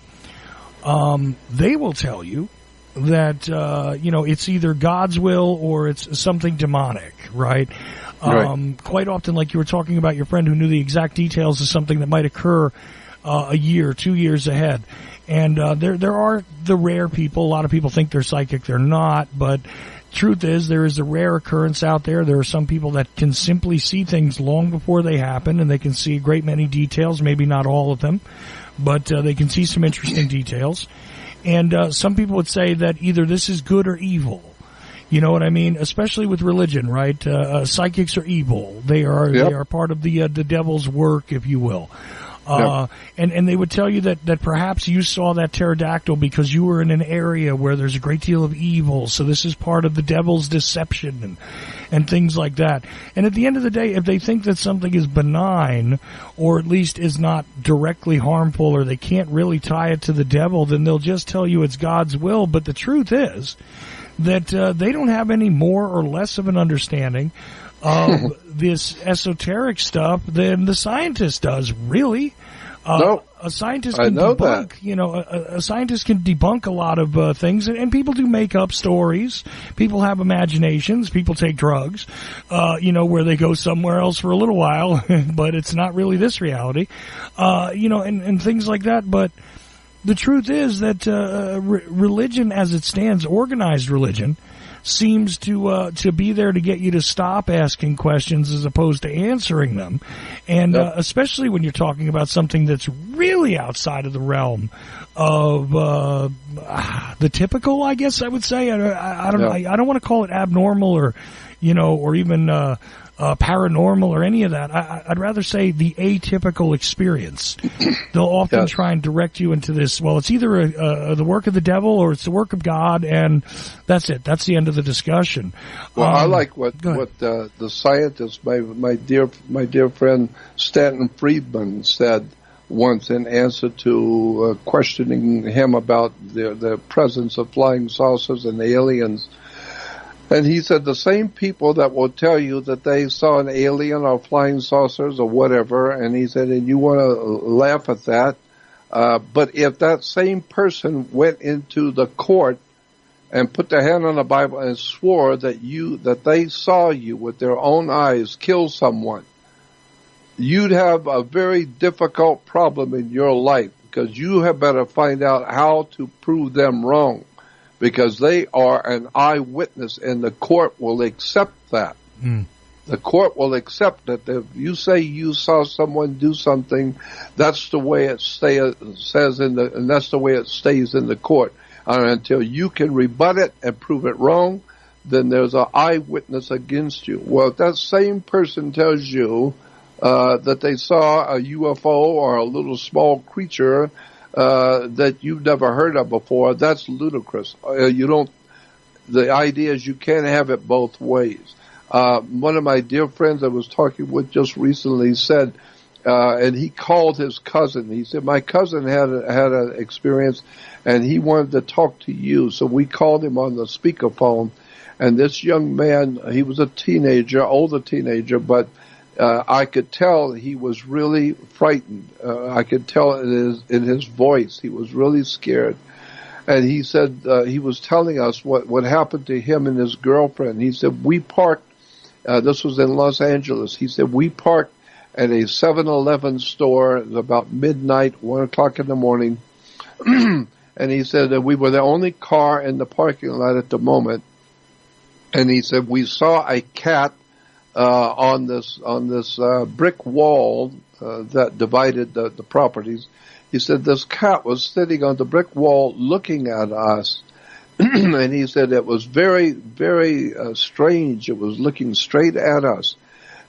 they will tell you that, it's either God's will or it's something demonic, right? Right. Quite often, like you were talking about your friend who knew the exact details of something that might occur a year, 2 years ahead. And there are the rare people. A lot of people think they're psychic. They're not. But truth is, there is a rare occurrence out there. There are some people that can simply see things long before they happen, and they can see a great many details, maybe not all of them, but they can see some interesting details. And some people would say that either this is good or evil. You know what I mean? Especially with religion, right? Psychics are evil. They are part of the devil's work, if you will. And they would tell you that perhaps you saw that pterodactyl because you were in an area where there's a great deal of evil. So this is part of the devil's deception and things like that. And at the end of the day, if they think that something is benign or at least is not directly harmful or they can't really tie it to the devil, then they'll just tell you it's God's will. But the truth is that they don't have any more or less of an understanding of this esoteric stuff than the scientist does, really. No, a scientist can debunk, a scientist can debunk a lot of things, and people do make up stories. People have imaginations. People take drugs, where they go somewhere else for a little while, but it's not really this reality, and things like that. But the truth is that religion as it stands, organized religion, seems to be there to get you to stop asking questions as opposed to answering them. And especially when you're talking about something that's really outside of the realm of the typical, I guess I would say. I don't want to call it abnormal or even paranormal or any of that. I'd rather say the atypical experience. They'll often try and direct you into this. Well, it's either the work of the devil or it's the work of God, and that's it. That's the end of the discussion. Well, I like what the scientist, my dear friend Stanton Friedman, said once in answer to questioning him about the presence of flying saucers and aliens. And he said the same people that will tell you that they saw an alien or flying saucers or whatever, and he said, and you want to laugh at that, but if that same person went into the court and put their hand on the Bible and swore that they saw you with their own eyes kill someone, you'd have a very difficult problem in your life, because you have better find out how to prove them wrong. Because they are an eyewitness, and the court will accept that. Mm. The court will accept that if you say you saw someone do something, that's the way it and that's the way it stays in the court. And until you can rebut it and prove it wrong, then there's an eyewitness against you. Well, if that same person tells you that they saw a UFO or a little small creature that you've never heard of before, that's ludicrous. The idea is you can't have it both ways. One of my dear friends I was talking with just recently said, and he called his cousin. He said, my cousin had an experience and he wanted to talk to you. So we called him on the speakerphone, and this young man, he was a teenager, older teenager, but I could tell he was really frightened. I could tell in his voice. He was really scared. And he said, he was telling us what happened to him and his girlfriend. He said, we parked, this was in Los Angeles. He said, we parked at a 7-Eleven store. It was about midnight, 1 o'clock in the morning. And he said that we were the only car in the parking lot at the moment. And he said we saw a cat on this brick wall that divided the properties. He said this cat was sitting on the brick wall looking at us. And he said it was very, very strange. It was looking straight at us.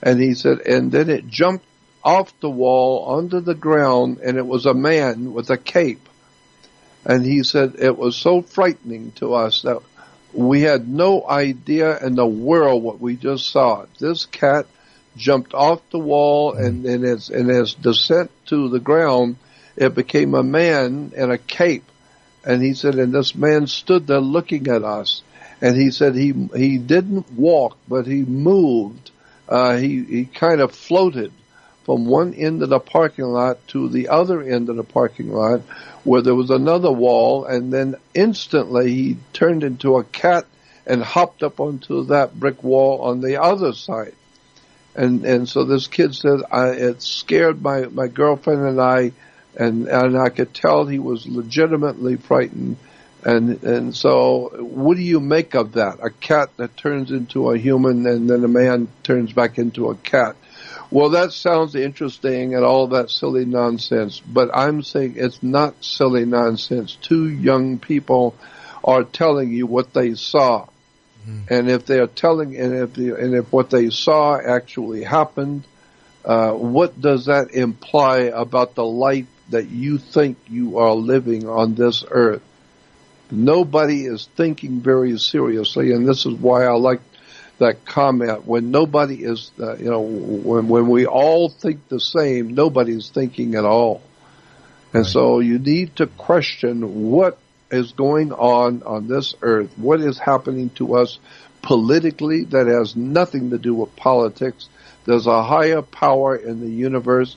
And he said, and then it jumped off the wall onto the ground, and it was a man with a cape. And he said it was so frightening to us that we had no idea in the world what we just saw. This cat jumped off the wall, and in its descent to the ground, it became a man in a cape. And he said, and this man stood there looking at us. And he said he didn't walk, but he moved. He kind of floated from one end of the parking lot to the other end of the parking lot where there was another wall, and then instantly he turned into a cat and hopped up onto that brick wall on the other side. And so this kid said, it scared my girlfriend and I, and I could tell he was legitimately frightened. And so what do you make of that? A cat that turns into a human and then a man turns back into a cat. Well, that sounds interesting and all that silly nonsense, but I'm saying it's not silly nonsense. Two young people are telling you what they saw. And if they are telling, and if what they saw actually happened, what does that imply about the life that you think you are living on this earth? Nobody is thinking very seriously, and this is why I like that comment. When nobody is, when we all think the same, nobody's thinking at all. And so you need to question what is going on this earth, what is happening to us politically that has nothing to do with politics. There's a higher power in the universe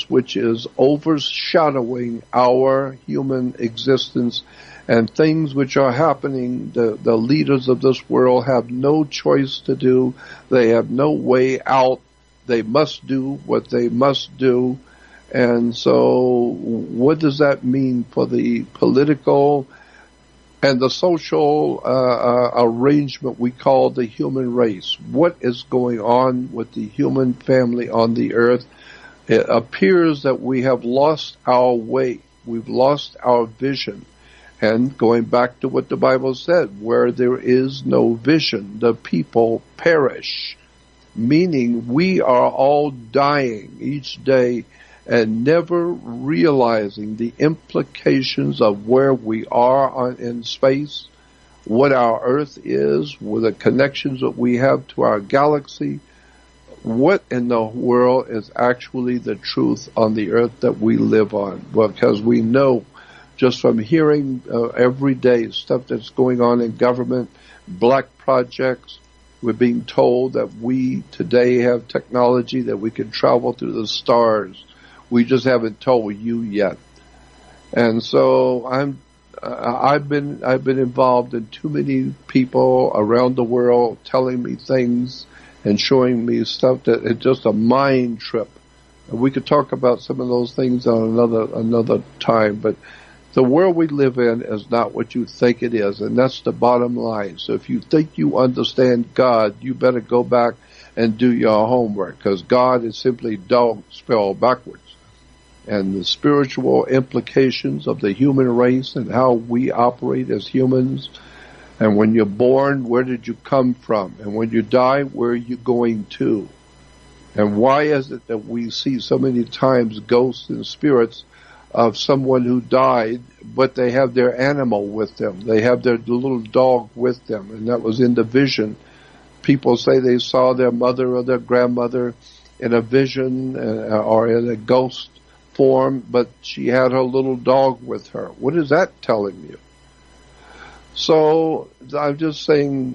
which is overshadowing our human existence, and things which are happening, the leaders of this world have no choice to do. They have no way out. They must do what they must do. And so what does that mean for the political and the social arrangement we call the human race? What is going on with the human family on the earth? It appears that we have lost our way. We've lost our vision. And going back to what the Bible said, where there is no vision, the people perish. Meaning we are all dying each day and never realizing the implications of where we are in space, what our Earth is, with the connections that we have to our galaxy. What in the world is actually the truth on the earth that we live on? Well, because we know just from hearing every day stuff that's going on in government, black projects, we're being told that we today have technology that we can travel through the stars. We just haven't told you yet. And so I've been involved in too many people around the world telling me things and showing me stuff that it's just a mind trip. We could talk about some of those things on another time, but the world we live in is not what you think it is, and that's the bottom line. So if you think you understand God, you better go back and do your homework, because God is simply dog spelled backwards. And the spiritual implications of the human race and how we operate as humans. And when you're born, where did you come from? And when you die, where are you going to? And why is it that we see so many times ghosts and spirits of someone who died, but they have their animal with them? They have their little dog with them, and that was in the vision. People say they saw their mother or their grandmother in a vision or in a ghost form, but she had her little dog with her. What is that telling you? So I'm just saying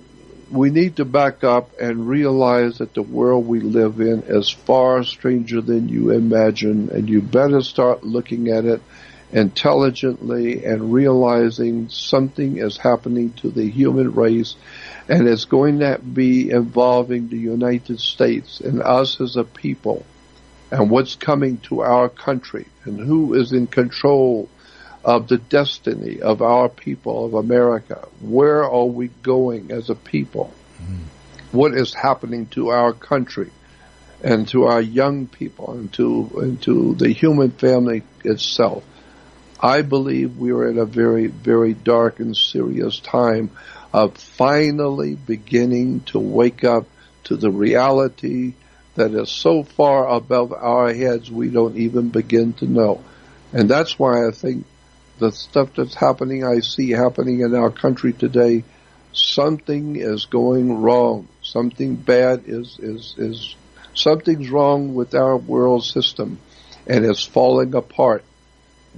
we need to back up and realize that the world we live in is far stranger than you imagine, and you better start looking at it intelligently and realizing something is happening to the human race, and it's going to be involving the United States and us as a people, and what's coming to our country, and who is in control of the destiny of our people of America. Where are we going as a people? Mm-hmm. What is happening to our country and to our young people and to the human family itself? I believe we are in a very, very dark and serious time of finally beginning to wake up to the reality that is so far above our heads we don't even begin to know. And that's why I think the stuff that's happening, I see happening in our country today, something is going wrong. Something bad is something's wrong with our world system, and it's falling apart.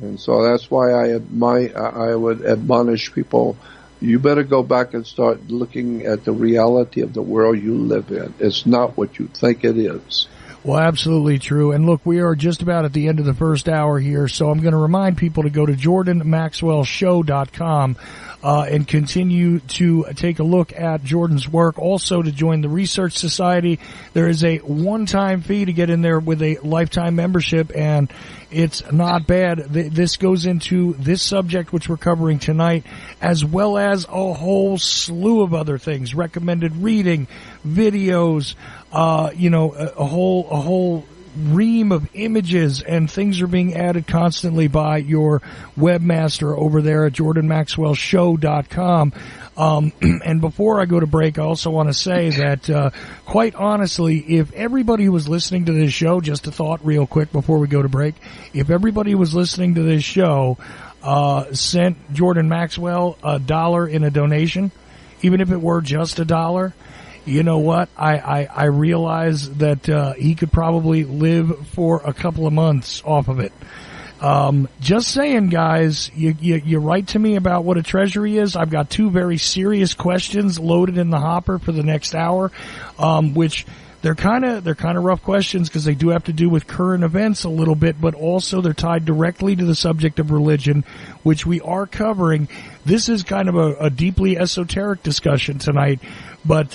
And so that's why I would admonish people, you better go back and start looking at the reality of the world you live in. It's not what you think it is. Well, absolutely true. And look, we are just about at the end of the first hour here, so I'm going to remind people to go to jordanmaxwellshow.com and continue to take a look at Jordan's work. Also, to join the Research Society, there is a one-time fee to get in there with a lifetime membership, and it's not bad. This goes into this subject which we're covering tonight, as well as a whole slew of other things, recommended reading, videos, a whole ream of images, and things are being added constantly by your webmaster over there at jordanmaxwellshow.com. And before I go to break, I also want to say that, quite honestly, if everybody was listening to this show, just a thought real quick before we go to break, if everybody was listening to this show, sent Jordan Maxwell $1 in a donation, even if it were just $1, you know what? I realize that he could probably live for a couple of months off of it. Just saying, guys, you write to me about what a treasury is. I've got 2 very serious questions loaded in the hopper for the next hour, which they're kind of rough questions because they do have to do with current events a little bit, but also they're tied directly to the subject of religion, which we are covering. This is kind of a deeply esoteric discussion tonight. But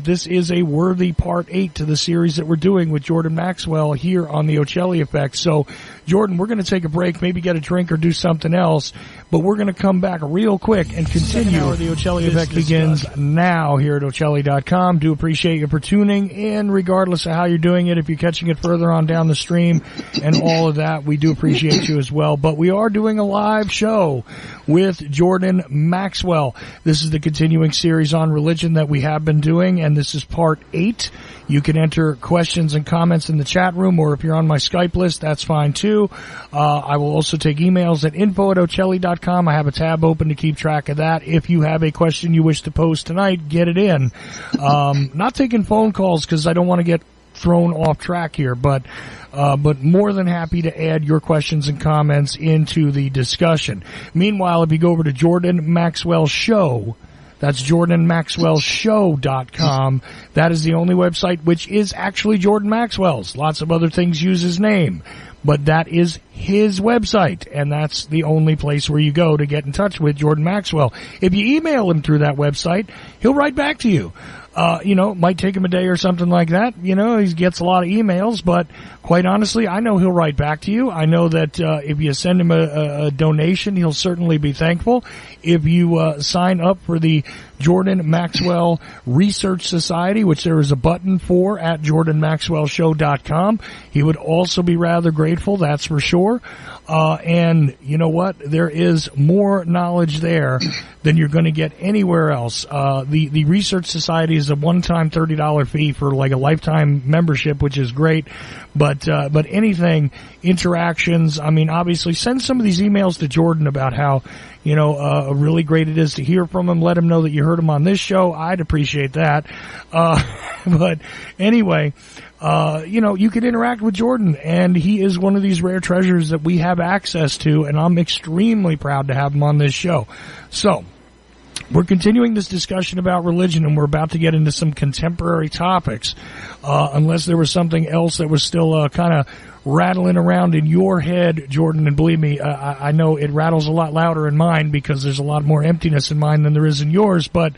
this is a worthy part 8 to the series that we're doing with Jordan Maxwell here on the Ocelli Effect. So, Jordan, we're going to take a break, maybe get a drink or do something else, but we're going to come back real quick and continue. The Ocelli Effect begins now here at Ocelli.com. Do appreciate you for tuning in, regardless of how you're doing it. If you're catching it further on down the stream and all of that, we do appreciate you as well. But we are doing a live show with Jordan Maxwell. This is the continuing series on religion that we have been doing, and this is part 8. You can enter questions and comments in the chat room, or if you're on my Skype list, that's fine too. I will also take emails at info@ocelli.com. I have a tab open to keep track of that. If you have a question you wish to pose tonight, get it in. Not taking phone calls because I don't want to get thrown off track here, but more than happy to add your questions and comments into the discussion. Meanwhile, if you go over to Jordan Maxwell Show, that's jordanmaxwellshow.com. That is the only website which is actually Jordan Maxwell's. Lots of other things use his name, but that is his website, and that's the only place where you go to get in touch with Jordan Maxwell. If you email him through that website, he'll write back to you. It might take him a day or something like that. He gets a lot of emails, but quite honestly, I know he'll write back to you. I know that if you send him a donation, he'll certainly be thankful. If you sign up for the Jordan Maxwell Research Society, which there is a button for at jordanmaxwellshow.com, he would also be rather grateful, that's for sure. And you know what? There is more knowledge there than you're going to get anywhere else. The Research Society is a one-time $30 fee for like a lifetime membership, which is great. But anything, interactions, obviously send some of these emails to Jordan about how, really great it is to hear from him. Let him know that you heard him on this show. I'd appreciate that. But anyway, you can interact with Jordan, and he is one of these rare treasures that we have access to, and I'm extremely proud to have him on this show. So, We're continuing this discussion about religion, and we're about to get into some contemporary topics. Unless there was something else that was still kind of rattling around in your head, Jordan, and believe me, I know it rattles a lot louder in mine because there's a lot more emptiness in mine than there is in yours, but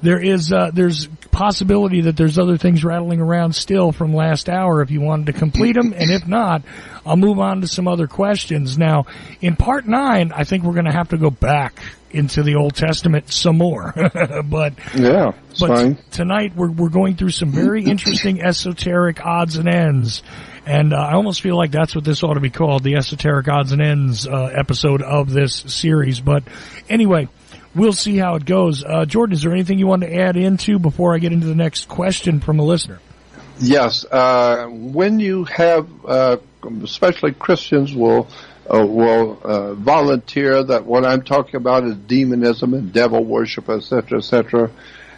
there's possibility that there's other things rattling around still from last hour if you wanted to complete them, and if not, I'll move on to some other questions. Now, in part 9, I think we're going to have to go back into the Old Testament some more. but fine. Tonight we're going through some very interesting esoteric odds and ends. And I almost feel like that's what this ought to be called, the Esoteric Odds and Ends episode of this series. But anyway, we'll see how it goes. Jordan, is there anything you want to add into before I get into the next question from a listener? Yes. When you have, especially Christians will volunteer that what I'm talking about is demonism and devil worship, etc.,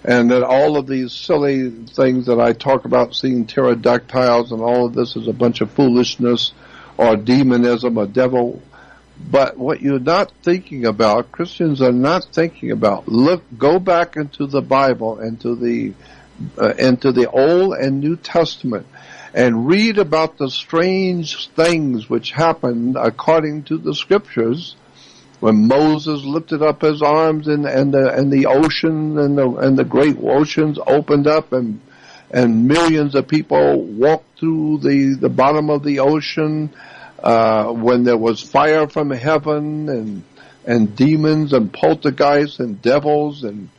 and that all of these silly things that I talk about, seeing pterodactyls and all of this is a bunch of foolishness or demonism or devil. But what you're not thinking about, Christians are not thinking about, go back into the Bible, into the Old and New Testament, and read about the strange things which happened according to the Scriptures. When Moses lifted up his arms and the ocean and the great oceans opened up and millions of people walked through the bottom of the ocean, when there was fire from heaven and demons and poltergeists and devils and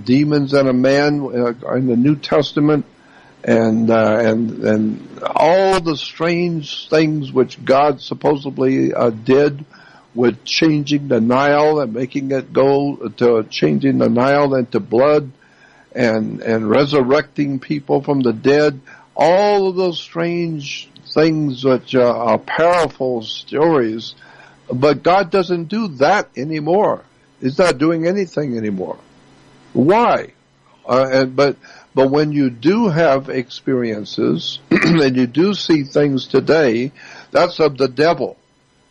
demons and a man in the New Testament, and all the strange things which God supposedly did with changing the Nile and making it go to changing the Nile into blood and resurrecting people from the dead. All of those strange things which are powerful stories, but God doesn't do that anymore. He's not doing anything anymore. Why? But when you do have experiences and you do see things today, that's of the devil.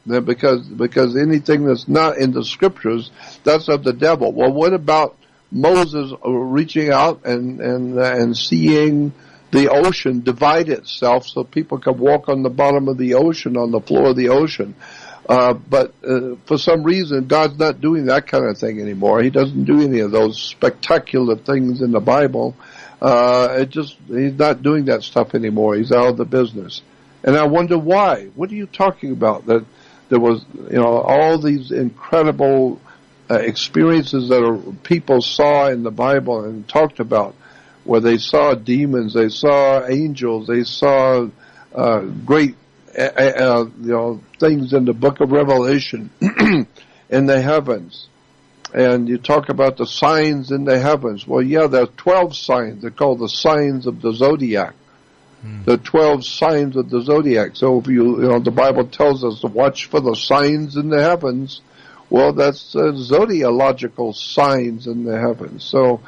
Because anything that's not in the Scriptures, that's of the devil. Well, what about Moses reaching out and seeing the ocean divide itself so people could walk on the bottom of the ocean, on the floor of the ocean? But for some reason, God's not doing that kind of thing anymore. He doesn't do any of those spectacular things in the Bible. He's not doing that stuff anymore. He's out of the business. And I wonder why. What are you talking about? That there was, all these incredible experiences that people saw in the Bible and talked about, where they saw demons, they saw angels, they saw great, things in the Book of Revelation in the heavens. And you talk about the signs in the heavens. Well, yeah, there are 12 signs. They're called the signs of the zodiac. The 12 signs of the zodiac. So if the Bible tells us to watch for the signs in the heavens, well, that's zodiological signs in the heavens. So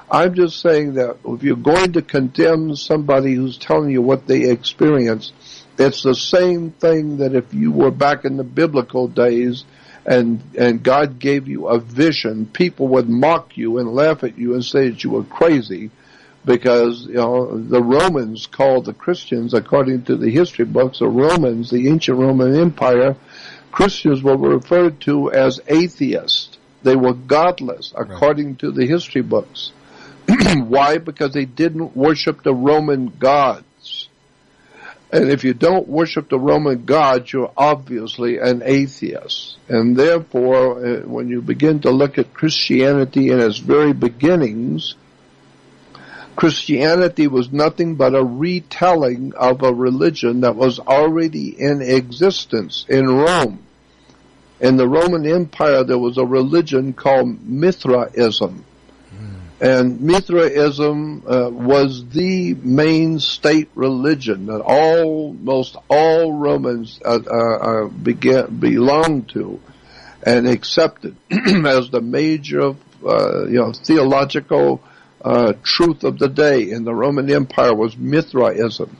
I'm just saying that if you're going to condemn somebody who's telling you what they experienced, it's the same thing that if you were back in the biblical days and God gave you a vision, people would mock you and laugh at you and say that you were crazy. Because, the Romans called the Christians, according to the history books, the Romans, the ancient Roman Empire, Christians were referred to as atheists. They were godless, according to the history books. Why? Because they didn't worship the Roman gods. And if you don't worship the Roman gods, you're obviously an atheist. And therefore, when you begin to look at Christianity in its very beginnings, Christianity was nothing but a retelling of a religion that was already in existence in Rome. In the Roman Empire, there was a religion called Mithraism. And Mithraism was the main state religion that almost all Romans belonged to and accepted as the major theological truth of the day in the Roman Empire was Mithraism.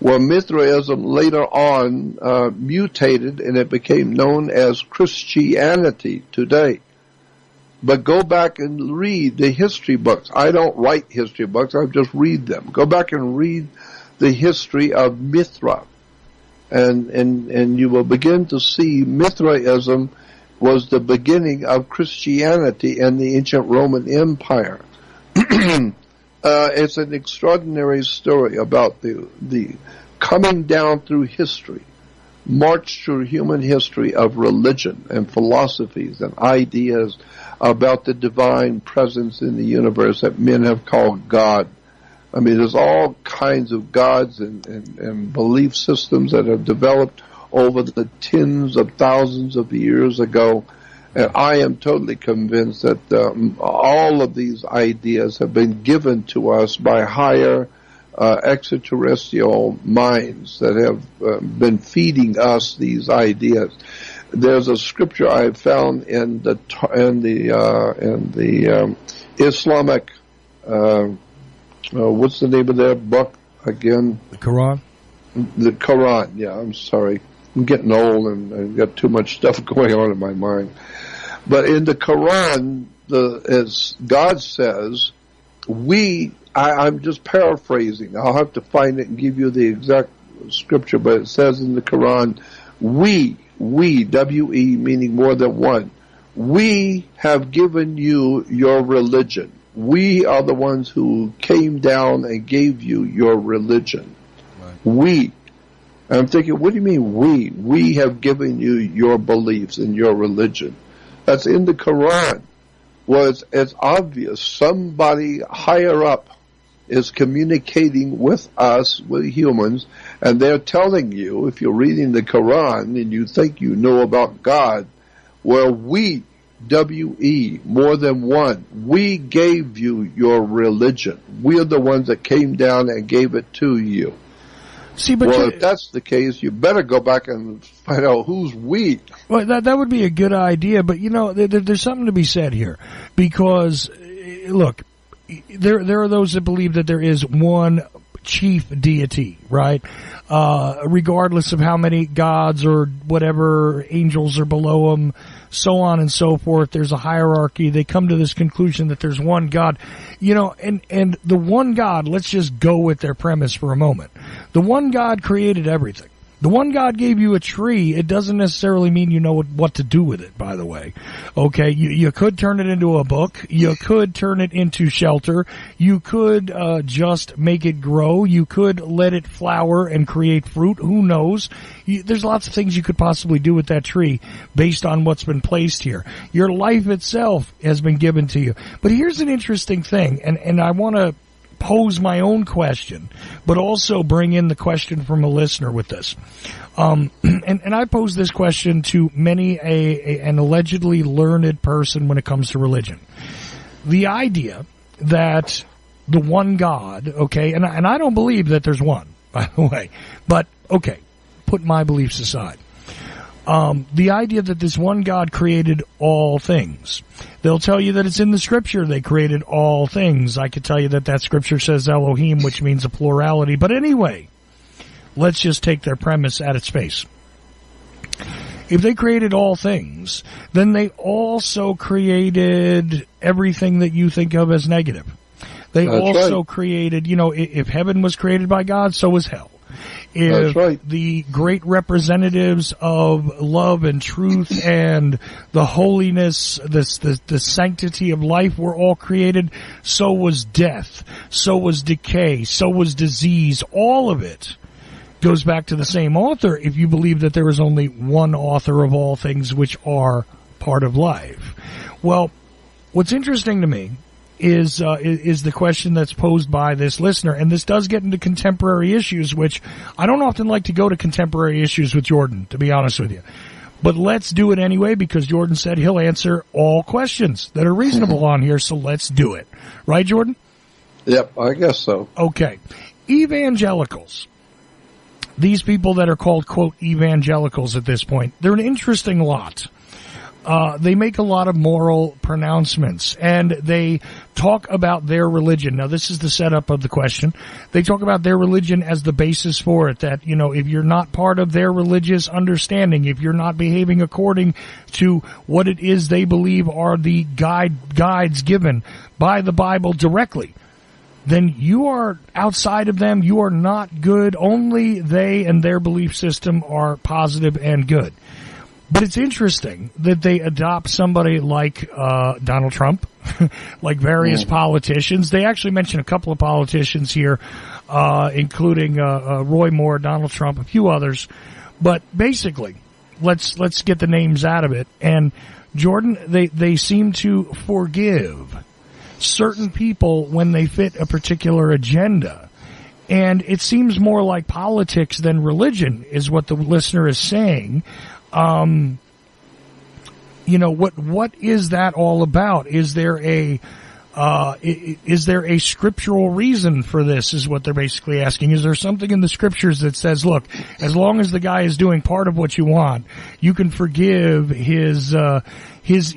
Well, Mithraism later on mutated and it became known as Christianity today. But go back and read the history books. I don't write history books. I just read them. Go back and read the history of Mithra. And you will begin to see Mithraism was the beginning of Christianity and the ancient Roman Empire. It's an extraordinary story about the coming down through history, march through human history of religion and philosophies and ideas about the divine presence in the universe that men have called God. I mean, there's all kinds of gods and belief systems that have developed over the tens of thousands of years ago. And I am totally convinced that all of these ideas have been given to us by higher extraterrestrial minds that have been feeding us these ideas. There's a scripture I found in the Islamic what's the name of their book again? The Quran? The Quran, yeah, I'm sorry. I'm getting old and I've got too much stuff going on in my mind. But in the Quran, as God says, I'm just paraphrasing. I'll have to find it and give you the exact scripture, but it says in the Quran, we, W-E, meaning more than one, we have given you your religion. We are the ones who came down and gave you your religion. Right. We. And I'm thinking, what do you mean we? We have given you your beliefs and your religion. That's in the Quran. Well, it's obvious somebody higher up is communicating with us, with humans, and they're telling you, if you're reading the Quran and you think you know about God, well, we, W-E, more than one, we gave you your religion. We are the ones that came down and gave it to you. See, but well, if that's the case, you better go back and find out who's we. Well, that would be a good idea, but you know, there's something to be said here, because look, there are those that believe that there is one chief deity, right? Regardless of how many gods or whatever angels are below them, so on and so forth. There's a hierarchy. They come to this conclusion that there's one God, you know, and the one God, let's just go with their premise for a moment. The one God created everything. The one God gave you a tree. It doesn't necessarily mean you know what to do with it, by the way. Okay, you could turn it into a book. You could turn it into shelter. You could just make it grow. You could let it flower and create fruit. Who knows? There's lots of things you could possibly do with that tree based on what's been placed here. Your life itself has been given to you. But here's an interesting thing, and I want to pose my own question, but also bring in the question from a listener with this. And I pose this question to many an allegedly learned person when it comes to religion. The idea that the one God, okay, and I don't believe that there's one, by the way, but okay, put my beliefs aside. The idea that this one God created all things. They'll tell you that it's in the scripture they created all things. I could tell you that scripture says Elohim, which means a plurality. But anyway, let's just take their premise at its face. If they created all things, then they also created everything that you think of as negative. They That's also right. created, you know, if heaven was created by God, so was hell. If That's right. the great representatives of love and truth and the holiness, the sanctity of life were all created, so was death, so was decay, so was disease. All of it goes back to the same author if you believe that there is only one author of all things which are part of life. Well, what's interesting to me is the question that's posed by this listener, and this does get into contemporary issues, which I don't often like to go to contemporary issues with Jordan, to be honest with you. But let's do it anyway, because Jordan said he'll answer all questions that are reasonable on here, so let's do it. Right, Jordan? Yep, I guess so. Okay. Evangelicals. These people that are called, quote, evangelicals at this point, they're an interesting lot. they make a lot of moral pronouncements, and they talk about their religion. Now, this is the setup of the question. They talk about their religion as the basis for it, that, if you're not part of their religious understanding, if you're not behaving according to what it is they believe are the guides given by the Bible directly, then you are outside of them. You are not good. Only they and their belief system are positive and good. But it's interesting that they adopt somebody like Donald Trump, like various politicians. They actually mention a couple of politicians here, including Roy Moore, Donald Trump, a few others. But basically, let's get the names out of it. And Jordan, they seem to forgive certain people when they fit a particular agenda. And it seems more like politics than religion, is what the listener is saying. What is that all about? Is there a scriptural reason for this, is what they're basically asking. Is there something in the scriptures that says, look, as long as the guy is doing part of what you want, you can forgive his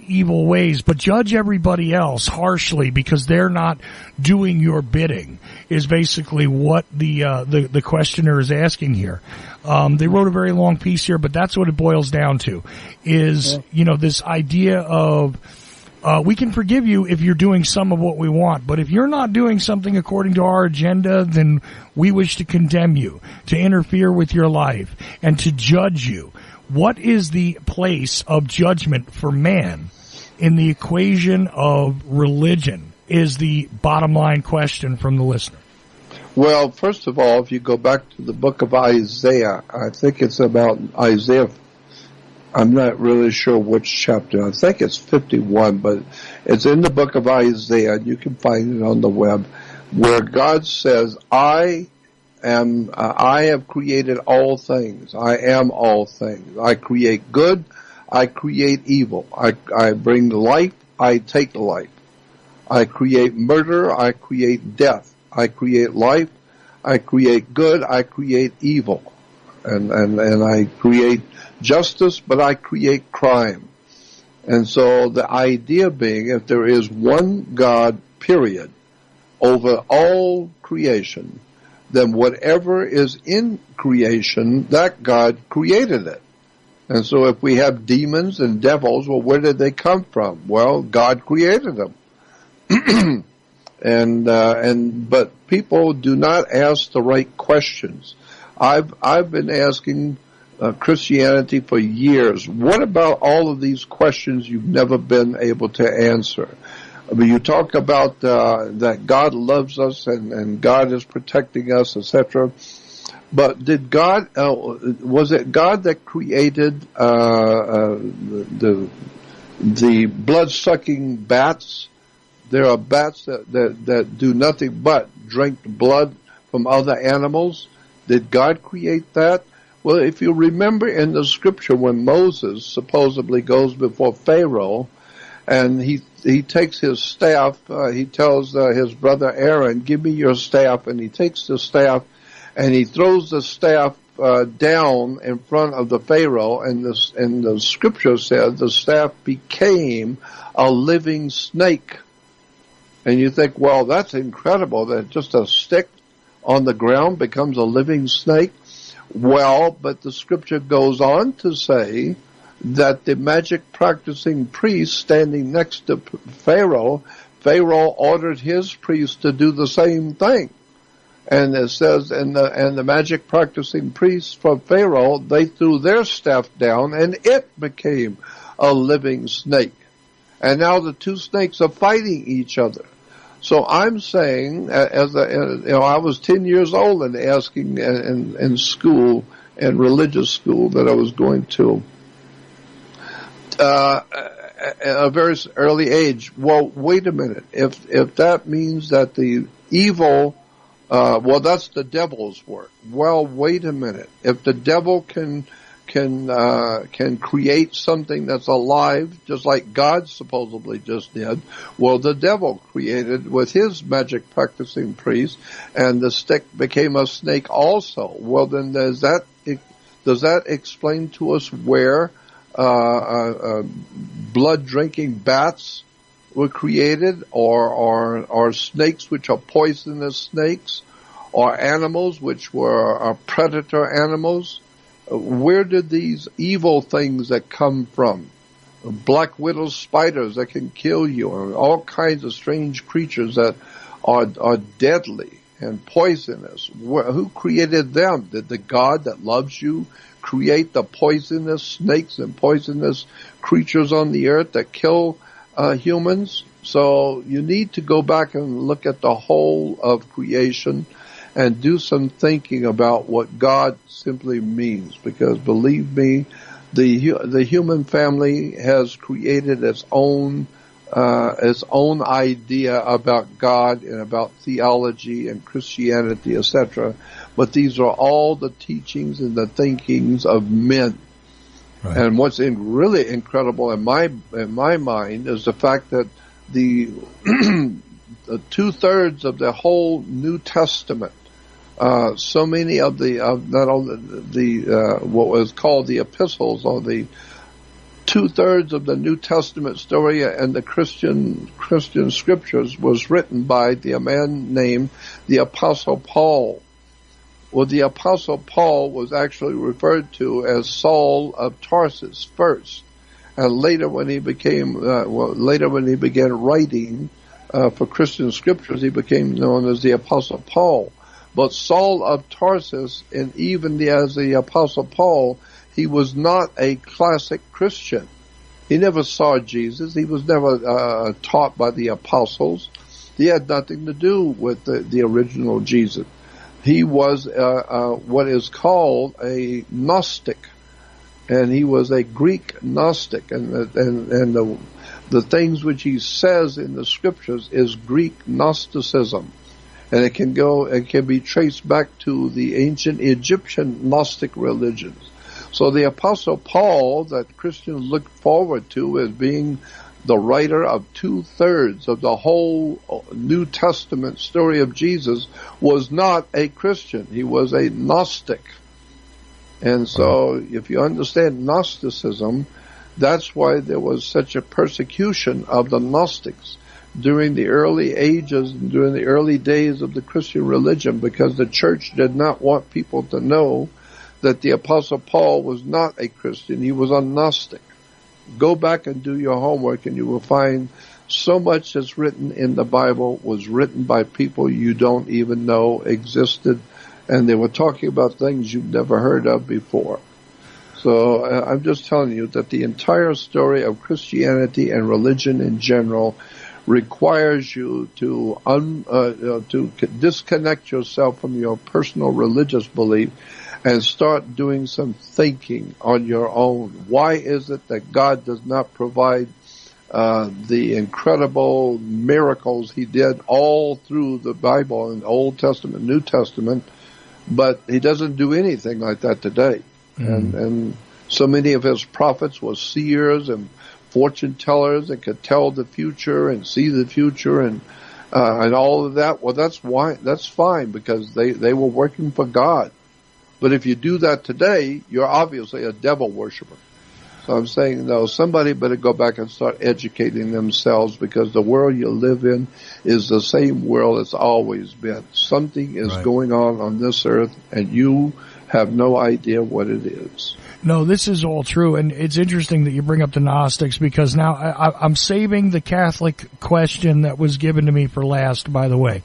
evil ways, but judge everybody else harshly because they're not doing your bidding, is basically what the questioner is asking here. They wrote a very long piece here, but that's what it boils down to, is, this idea of, we can forgive you if you're doing some of what we want, but if you're not doing something according to our agenda, then we wish to condemn you, to interfere with your life, and to judge you. What is the place of judgment for man in the equation of religion, is the bottom line question from the listener. Well, first of all, if you go back to the book of Isaiah, I think it's about Isaiah, I'm not really sure which chapter, I think it's 51, but it's in the book of Isaiah, and you can find it on the web, where God says, I have created all things. I am all things. I create good. I create evil. I bring life. I take life. I create murder. I create death. I create life. I create good. I create evil. And I create justice, but I create crime. And so the idea being, if there is one God, period, over all creation, then whatever is in creation, that God created it. And so if we have demons and devils, well, where did they come from? Well, God created them. But people do not ask the right questions. I've been asking Christianity for years. What about all of these questions you've never been able to answer? I mean, you talk about that God loves us and God is protecting us, etc. But did God? Was it God that created the blood-sucking bats? There are bats that do nothing but drink blood from other animals. Did God create that? Well, if you remember in the scripture when Moses supposedly goes before Pharaoh, and he takes his staff, he tells his brother Aaron, give me your staff, and he takes the staff and he throws the staff down in front of the Pharaoh, and the scripture says the staff became a living snake. And you think, well, that's incredible that just a stick on the ground becomes a living snake. Well, but the scripture goes on to say that the magic practicing priest standing next to Pharaoh ordered his priest to do the same thing. And it says, and the magic practicing priests from Pharaoh, they threw their staff down and it became a living snake. And now the two snakes are fighting each other. So I'm saying, I was 10 years old and asking in school, in religious school that I was going to, at a very early age. Well, wait a minute. If that means that the evil, that's the devil's work. Well, wait a minute. If the devil can create something that's alive, just like God supposedly just did, well, the devil created with his magic practicing priest, and the stick became a snake also. Well, then does that explain to us where blood-drinking bats were created, or snakes which are poisonous snakes, or animals which were predator animals. Where did these evil things that come from? Black widow spiders that can kill you, and all kinds of strange creatures that are deadly and poisonous. Who created them? Did the God that loves you create the poisonous snakes and poisonous creatures on the earth that kill humans? So you need to go back and look at the whole of creation and do some thinking about what God simply means, because believe me, the human family has created its own idea about God and about theology and Christianity, etc. But these are all the teachings and the thinkings of men. Right. And what's really incredible in my mind is the fact that the 2/3 of the whole New Testament, so many of not only what was called the epistles, or the 2/3 of the New Testament story and the Christian scriptures was written by a man named the Apostle Paul. Well, the Apostle Paul was actually referred to as Saul of Tarsus first, and later when he began writing for Christian scriptures, he became known as the Apostle Paul. But Saul of Tarsus, and even as the Apostle Paul, he was not a classic Christian. He never saw Jesus. He was never taught by the apostles. He had nothing to do with the original Jesus. He was what is called a Gnostic, and he was a Greek Gnostic, and the things which he says in the scriptures is Greek Gnosticism. And it can be traced back to the ancient Egyptian Gnostic religions. So the Apostle Paul, that Christians look forward to as being the writer of 2/3 of the whole New Testament story of Jesus, was not a Christian. He was a Gnostic. And so if you understand Gnosticism, that's why there was such a persecution of the Gnostics during the early ages, during the early days of the Christian religion, because the church did not want people to know that the Apostle Paul was not a Christian. He was a Gnostic. Go back and do your homework, and you will find so much that's written in the Bible was written by people you don't even know existed, and they were talking about things you've never heard of before. So I'm just telling you that the entire story of Christianity and religion in general requires you to disconnect yourself from your personal religious belief and start doing some thinking on your own. Why is it that God does not provide the incredible miracles he did all through the Bible in the Old Testament, New Testament, but he doesn't do anything like that today? And so many of his prophets were seers and fortune tellers that could tell the future and see the future and all of that. Well, that's fine, because they were working for God. But if you do that today, you're obviously a devil worshiper. So I'm saying, no, somebody better go back and start educating themselves, because the world you live in is the same world it's always been. Something is going on this earth, and you have no idea what it is. No, this is all true, and it's interesting that you bring up the Gnostics, because now I'm saving the Catholic question that was given to me for last, by the way.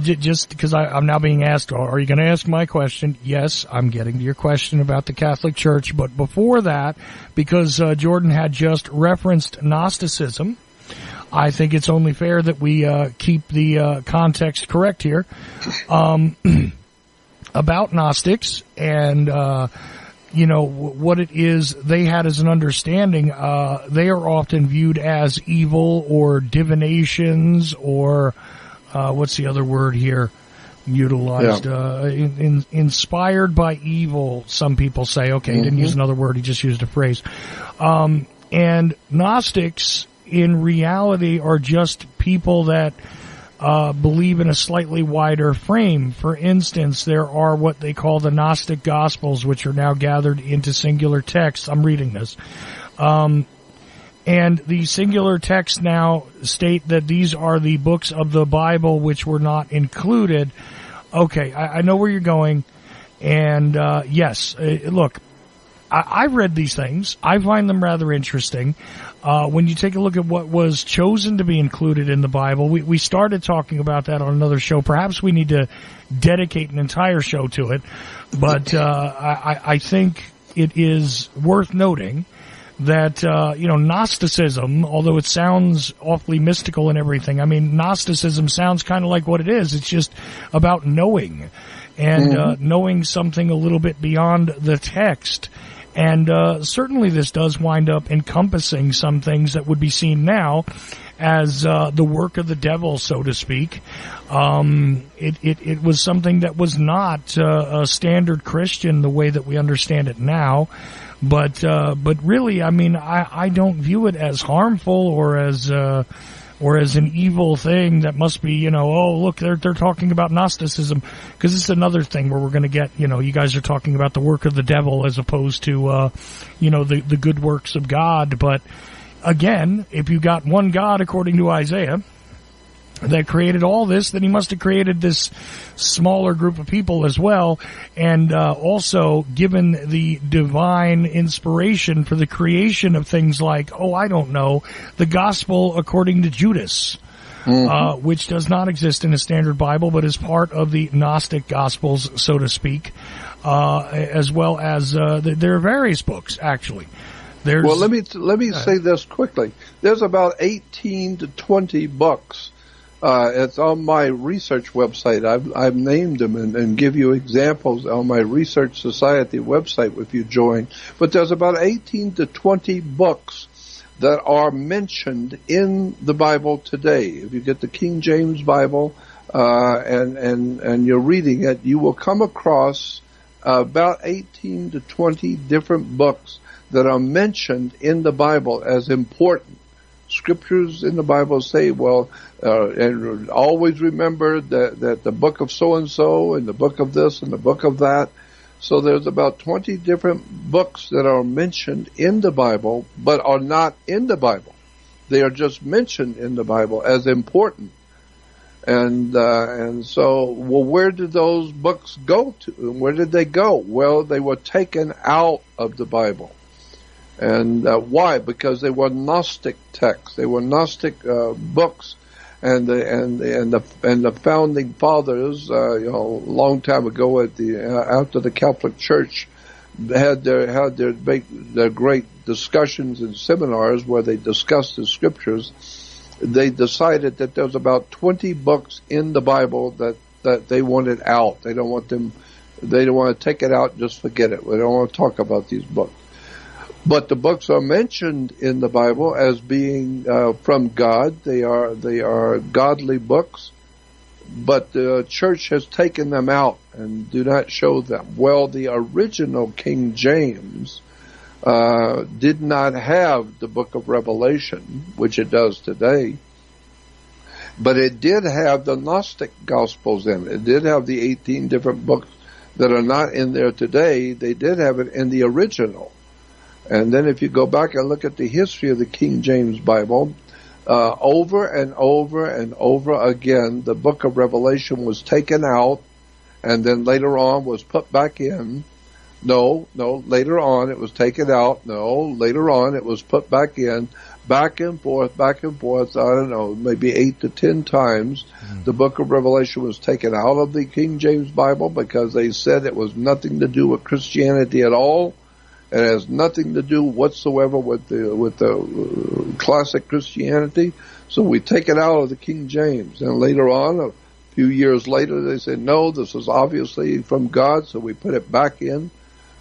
Just because I'm now being asked, are you going to ask my question? Yes, I'm getting to your question about the Catholic Church. But before that, because Jordan had just referenced Gnosticism, I think it's only fair that we keep the context correct here about Gnostics and what it is they had as an understanding. They are often viewed as evil or divinations or what's the other word here utilized? Inspired by evil, some people say. Okay, he didn't use another word, he just used a phrase. And Gnostics, in reality, are just people that believe in a slightly wider frame. For instance, there are what they call the Gnostic Gospels, which are now gathered into singular texts. I'm reading this. And the singular texts now state that these are the books of the Bible which were not included. Okay, I know where you're going. And, yes, look, I've read these things. I find them rather interesting. When you take a look at what was chosen to be included in the Bible, we started talking about that on another show. Perhaps we need to dedicate an entire show to it. But, I think it is worth noting that, Gnosticism, although it sounds awfully mystical and everything, I mean, Gnosticism sounds kind of like what it is. It's just about knowing and, knowing something a little bit beyond the text. And, certainly this does wind up encompassing some things that would be seen now as, the work of the devil, so to speak. It was something that was not, a standard Christian the way that we understand it now. But really, I mean, I don't view it as harmful or as an evil thing that must be, oh, look, they're talking about Gnosticism, because it's another thing where we're going to get, you guys are talking about the work of the devil as opposed to, the good works of God. But again, if you got one God, according to Isaiah, that created all this, then he must have created this smaller group of people as well, and also given the divine inspiration for the creation of things like, the gospel according to Judas, which does not exist in a standard Bible, but is part of the Gnostic Gospels, so to speak, as well as there are various books, actually. Well, let me say this quickly. There's about 18 to 20 books. It's on my research website. I've named them and give you examples on my Research Society website if you join. But there's about 18 to 20 books that are mentioned in the Bible today. If you get the King James Bible, and you're reading it, you will come across about 18 to 20 different books that are mentioned in the Bible as important. Scriptures in the Bible say, and always remember that the book of so-and-so and the book of this and the book of that. So there's about 20 different books that are mentioned in the Bible, but are not in the Bible. They are just mentioned in the Bible as important. And so, where did those books go to? Where did they go? Well, they were taken out of the Bible. And why? Because they were Gnostic texts. They were Gnostic books, and the founding fathers, a long time ago after the Catholic Church had their great discussions and seminars where they discussed the Scriptures. They decided that there's about 20 books in the Bible that they wanted out. They don't want to take it out and just forget it. They don't want to talk about these books. But the books are mentioned in the Bible as being from God. They are godly books, but the church has taken them out and do not show them. Well, the original King James did not have the book of Revelation, which it does today, but it did have the Gnostic Gospels in it. It did have the 18 different books that are not in there today. They did have it in the original. And then if you go back and look at the history of the King James Bible, over and over and over again, the book of Revelation was taken out and then later on was put back in. No, later on it was taken out. No, later on it was put back in. Back and forth, I don't know, maybe 8 to 10 times. The book of Revelation was taken out of the King James Bible because they said it was nothing to do with Christianity at all. It has nothing to do whatsoever with the classic Christianity. So we take it out of the King James. And later on, a few years later, they said, no, this is obviously from God, so we put it back in.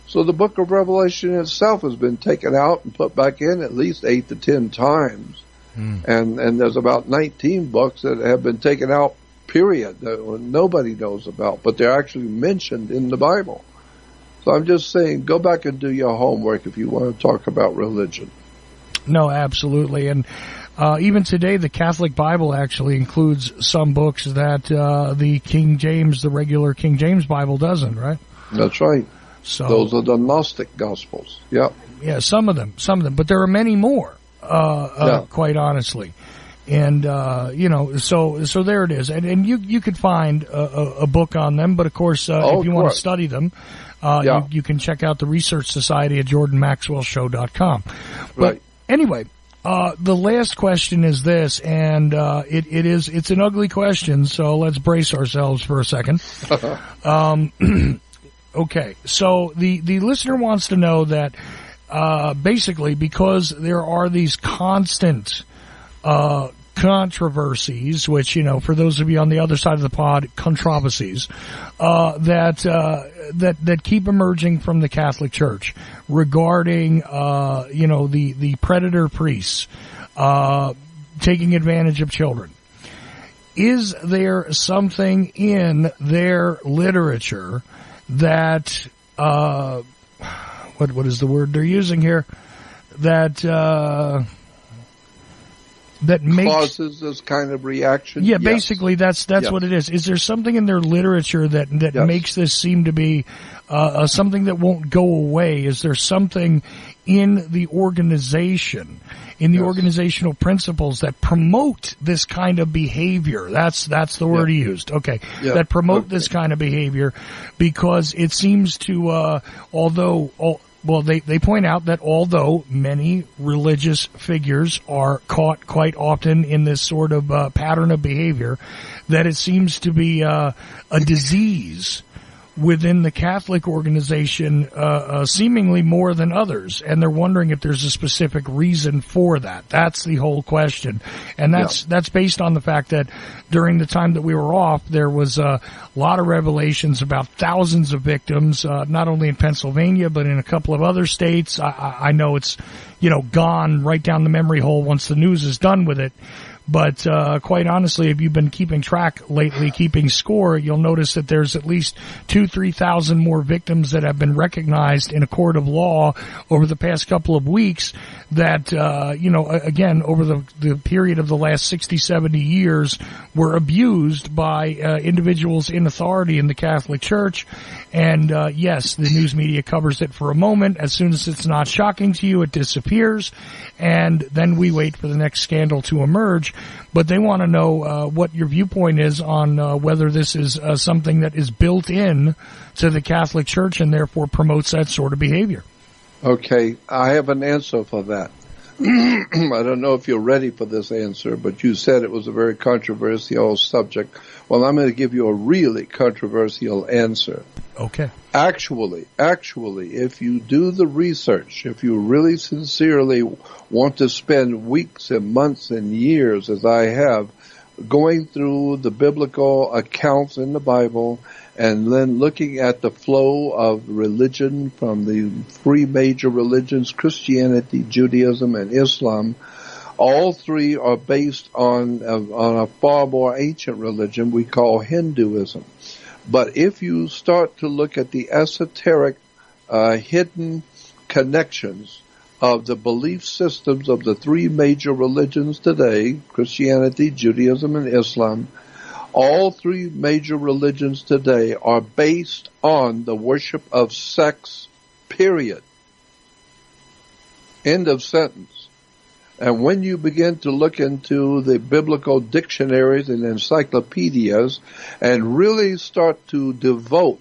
So the book of Revelation itself has been taken out and put back in at least 8 to 10 times. And there's about 19 books that have been taken out, period, that nobody knows about, but they're actually mentioned in the Bible. So I'm just saying, go back and do your homework if you want to talk about religion. No, absolutely. And Even today, the Catholic Bible actually includes some books that the King James, the regular King James Bible doesn't, right? That's right. So those are the Gnostic Gospels. Yeah. Yeah, some of them. But there are many more, quite honestly. And, so there it is. And you could find a book on them, but of course, if you want to study them, you can check out the Research Society at jordanmaxwellshow.com. But anyway, the last question is this, and it's an ugly question, so let's brace ourselves for a second. Okay, so the listener wants to know that basically because there are these constant controversies, which, for those of you on the other side of the pod, controversies, that keep emerging from the Catholic Church regarding, the predator priests, taking advantage of children. Is there something in their literature that, what is the word they're using here? That makes causes this kind of reaction. Yeah, basically that's what it is. Is there something in their literature that makes this seem to be something that won't go away? Is there something in the organization, in the organizational principles that promote this kind of behavior? That's the word he used. Okay, that promote this kind of behavior, because it seems to they point out that although many religious figures are caught quite often in this sort of pattern of behavior, that it seems to be a disease within the Catholic organization, seemingly more than others, and they're wondering if there's a specific reason for that. That's the whole question, and that's based on the fact that during the time that we were off, there was a lot of revelations about thousands of victims, not only in Pennsylvania but in a couple of other states. I know it's gone right down the memory hole once the news is done with it. But quite honestly, if you've been keeping track lately, keeping score, you'll notice that there's at least 2,000-3,000 more victims that have been recognized in a court of law over the past couple of weeks that, again, over the period of the last 60, 70 years were abused by individuals in authority in the Catholic Church. And, yes, the news media covers it for a moment. As soon as it's not shocking to you, it disappears. And then we wait for the next scandal to emerge. But they want to know what your viewpoint is on whether this is something that is built in to the Catholic Church and therefore promotes that sort of behavior. Okay, I have an answer for that. I don't know if you're ready for this answer, but you said it was a very controversial subject. Well, I'm going to give you a really controversial answer. Okay. Actually, if you do the research, if you really sincerely want to spend weeks and months and years, as I have, going through the biblical accounts in the Bible and then looking at the flow of religion from the three major religions, Christianity, Judaism, and Islam, all three are based on a far more ancient religion we call Hinduism. But if you start to look at the esoteric, hidden connections of the belief systems of the three major religions today, Christianity, Judaism, and Islam, all three major religions today are based on the worship of sex, period. End of sentence. And when you begin to look into the biblical dictionaries and encyclopedias and really start to devote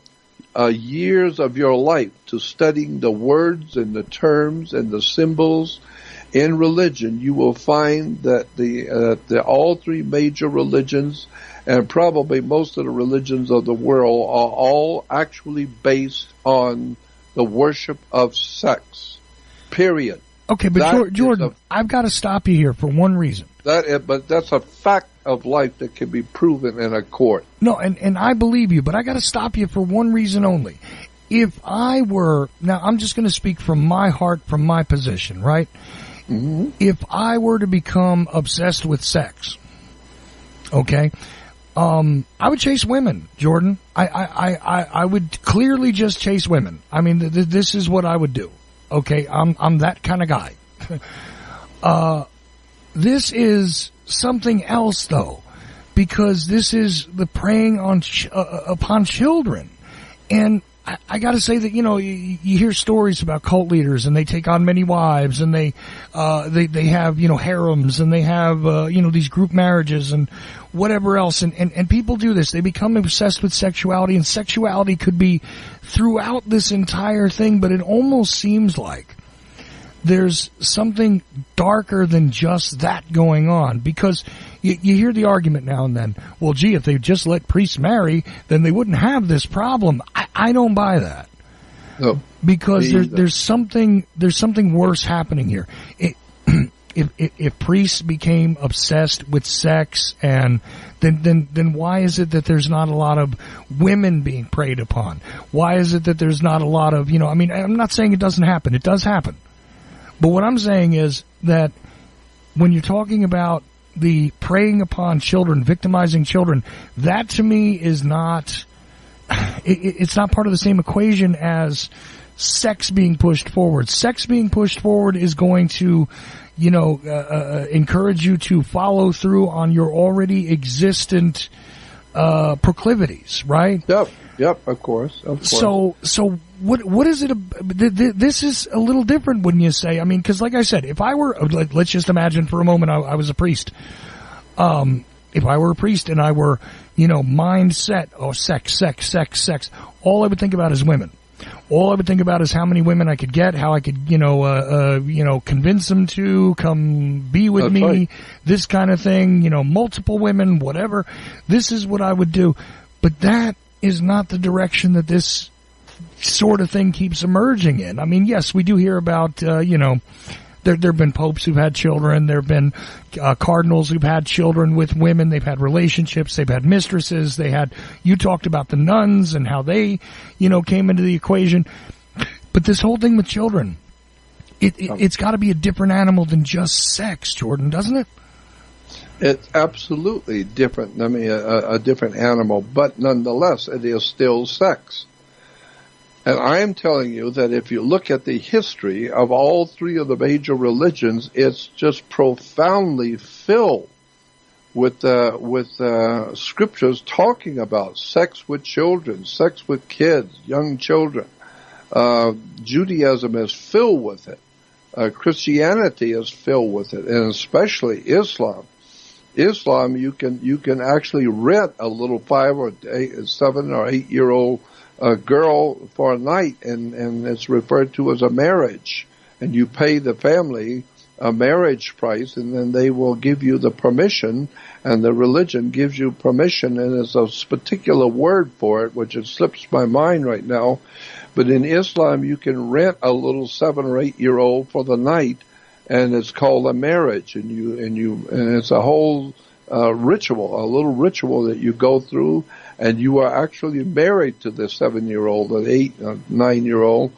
years of your life to studying the words and the terms and the symbols in religion, you will find that the all three major religions and probably most of the religions of the world are all actually based on the worship of sex, period. Okay, but Jordan, I've got to stop you here for one reason. But that's a fact of life that can be proven in a court. No, and I believe you, but I got to stop you for one reason only. If I were, now I'm just going to speak from my heart, from my position, right? Mm-hmm. If I were to become obsessed with sex, okay, I would chase women, Jordan. I would clearly just chase women. I mean, this is what I would do. Okay, I'm that kind of guy. This is something else, though, because this is the preying on upon children. And I got to say that, you hear stories about cult leaders, and they take on many wives, and they have, harems, and they have, these group marriages and whatever else. And people do this. They become obsessed with sexuality, and sexuality could be throughout this entire thing, but it almost seems like there's something darker than just that going on, because you hear the argument now and then, well, gee, if they just let priests marry, then they wouldn't have this problem. I don't buy that. No, because there's something worse happening here. If priests became obsessed with sex, and then why is it that there's not a lot of women being preyed upon? Why is it that there's not a lot of, I'm not saying it doesn't happen. It does happen. But what I'm saying is that when you're talking about the preying upon children, victimizing children, that to me is not, it's not part of the same equation as sex being pushed forward. Sex being pushed forward is going to, encourage you to follow through on your already existent proclivities, right? Yep, of course. So what is it? This is a little different, wouldn't you say? I mean, because like I said, if I were, let's just imagine for a moment I was a priest. If I were a priest and I were, mindset, sex, all I would think about is women. All I would think about is how many women I could get, how I could, convince them to come be with me, right. This kind of thing, multiple women, whatever. This is what I would do. But that is not the direction that this sort of thing keeps emerging in. I mean, yes, we do hear about, there have been popes who've had children. There have been cardinals who've had children with women. They've had relationships. They've had mistresses. You talked about the nuns and how they, came into the equation. But this whole thing with children, it's got to be a different animal than just sex, Jordan, doesn't it? It's absolutely different. I mean, a different animal, but nonetheless, it is still sex. And I am telling you that if you look at the history of all three of the major religions, it's just profoundly filled with scriptures talking about sex with children, sex with kids, young children. Judaism is filled with it. Christianity is filled with it, and especially Islam. Islam, you can actually rent a little 5 or 7 or 8 year old girl for a night, and it's referred to as a marriage, and you pay the family a marriage price, and then they will give you the permission, and the religion gives you permission, and there's a particular word for it, which it slips my mind right now, but in Islam you can rent a little 7 or 8 year old for the night, and it's called a marriage, and it's a whole ritual, a little ritual that you go through, and you are actually married to the 7-year-old, an 8, 9-year-old,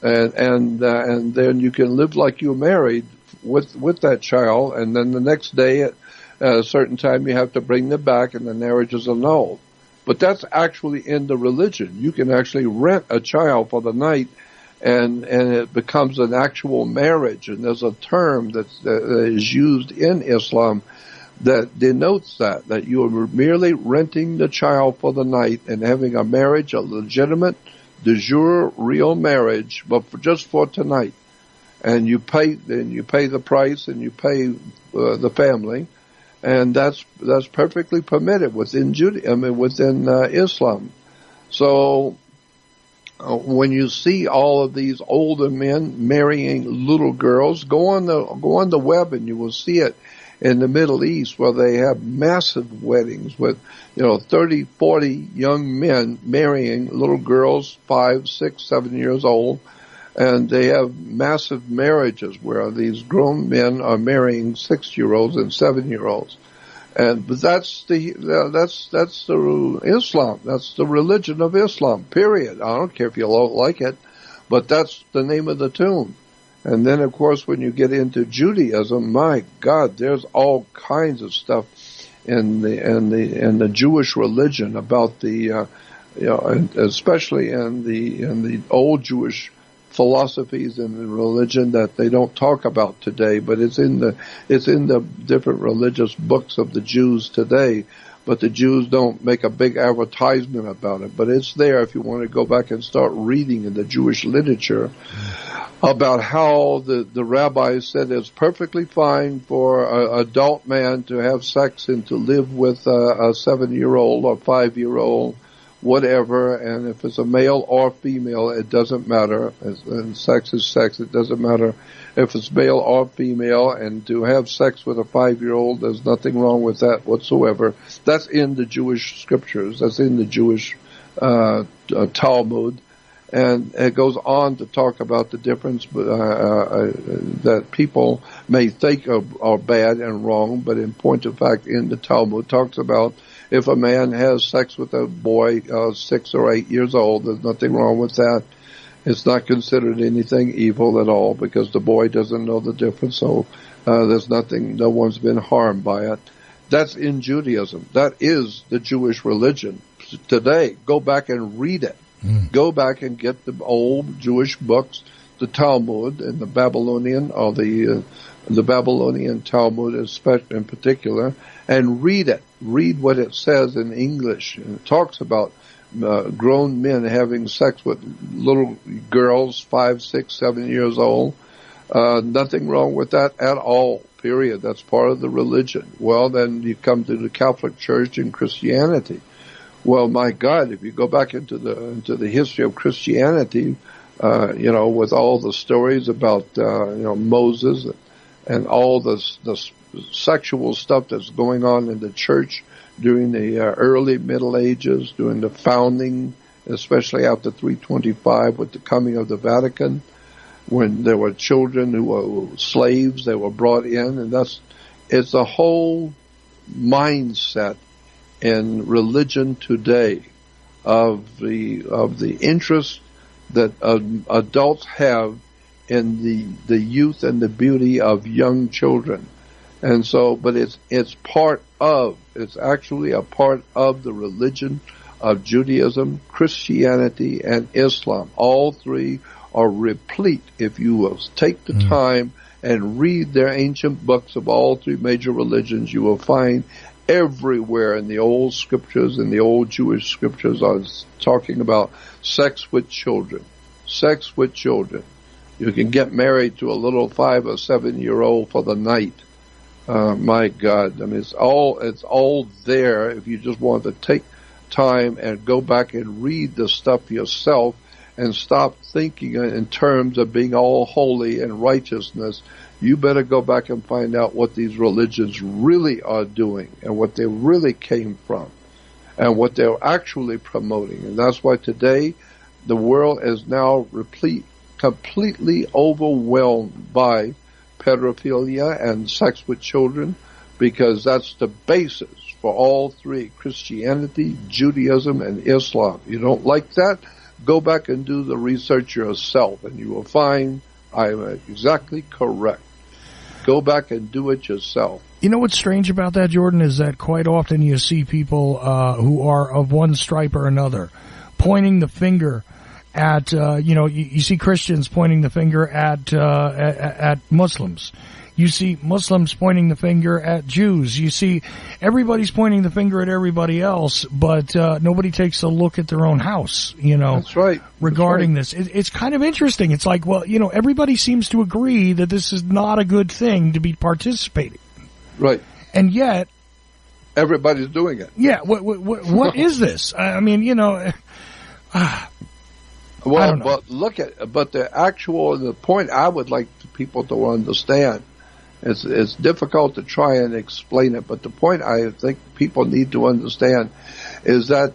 and then you can live like you're married with that child, and then the next day at a certain time you have to bring them back, and the marriage is annulled. But that's actually in the religion. You can actually rent a child for the night, and it becomes an actual marriage. And there's a term that is used in Islam that denotes that you are merely renting the child for the night and having a marriage, a legitimate, de jure, real marriage, but just for tonight. And you pay the price, and you pay the family, and that's perfectly permitted within within Islam. So when you see all of these older men marrying little girls, go on the web and you will see it in the Middle East, where they have massive weddings with 30, 40 young men marrying little girls 5, 6, 7 years old, and they have massive marriages where these grown men are marrying 6-year-olds and 7-year-olds. But that's the Islam. That's the religion of Islam, period. I don't care if you don't like it, but that's the name of the tune. And then, of course, when you get into Judaism, my God, there's all kinds of stuff in the Jewish religion about the, especially in the old Jewish philosophies in religion that they don't talk about today, but it's in the different religious books of the Jews today. But the Jews don't make a big advertisement about it. But it's there if you want to go back and start reading in the Jewish literature about how the rabbis said it's perfectly fine for an adult man to have sex and to live with a 7-year-old or 5-year-old, whatever, and if it's a male or female, it doesn't matter. And sex is sex. It doesn't matter if it's male or female, and to have sex with a 5-year-old, there's nothing wrong with that whatsoever. That's in the Jewish scriptures. That's in the Jewish Talmud. And it goes on to talk about the difference that people may think are bad and wrong, but in point of fact, in the Talmud, talks about if a man has sex with a boy 6 or 8 years old, there's nothing wrong with that. It's not considered anything evil at all because the boy doesn't know the difference, so there's nothing, no one's been harmed by it. That's in Judaism. That is the Jewish religion. Today, go back and read it. Go back and get the old Jewish books, the Talmud and the Babylonian, or the Babylonian Talmud in particular, and read it. Read what it says in English. And it talks about grown men having sex with little girls, 5, 6, 7 years old. Nothing wrong with that at all, period. That's part of the religion. Well, then you come to the Catholic Church and Christianity. Well, my God, if you go back into the history of Christianity, with all the stories about, Moses and all the sexual stuff that's going on in the church during the early Middle Ages, during the founding, especially after 325 with the coming of the Vatican, when there were children who were slaves, they were brought in, and it's a whole mindset in religion today of the interest that adults have in the youth and the beauty of young children. And so, but it's actually a part of the religion of Judaism, Christianity, and Islam. All three are replete. If you will take the time and read their ancient books of all three major religions, you will find everywhere in the old scriptures and the old Jewish scriptures are talking about sex with children. Sex with children. You can get married to a little 5 or 7-year-old for the night. My God, I mean, it's all there if you just want to take time and go back and read the stuff yourself and stop thinking in terms of being all holy and righteousness. You better go back and find out what these religions really are doing and what they really came from and what they're actually promoting. And that's why today the world is now completely overwhelmed by pedophilia and sex with children, because that's the basis for all three, Christianity, Judaism, and Islam. You don't like that? Go back and do the research yourself, and you will find I'm exactly correct. Go back and do it yourself. You know what's strange about that, Jordan, is that quite often you see people who are of one stripe or another pointing the finger at, you see Christians pointing the finger at Muslims. You see Muslims pointing the finger at Jews. You see everybody's pointing the finger at everybody else, but nobody takes a look at their own house, That's right. regarding this. It's kind of interesting. It's like, well, everybody seems to agree that this is not a good thing to be participating. Right. And yet everybody's doing it. Yeah. What is this? I mean, Well, but the point I would like people to understand, it's difficult to try and explain it, but the point I think people need to understand is that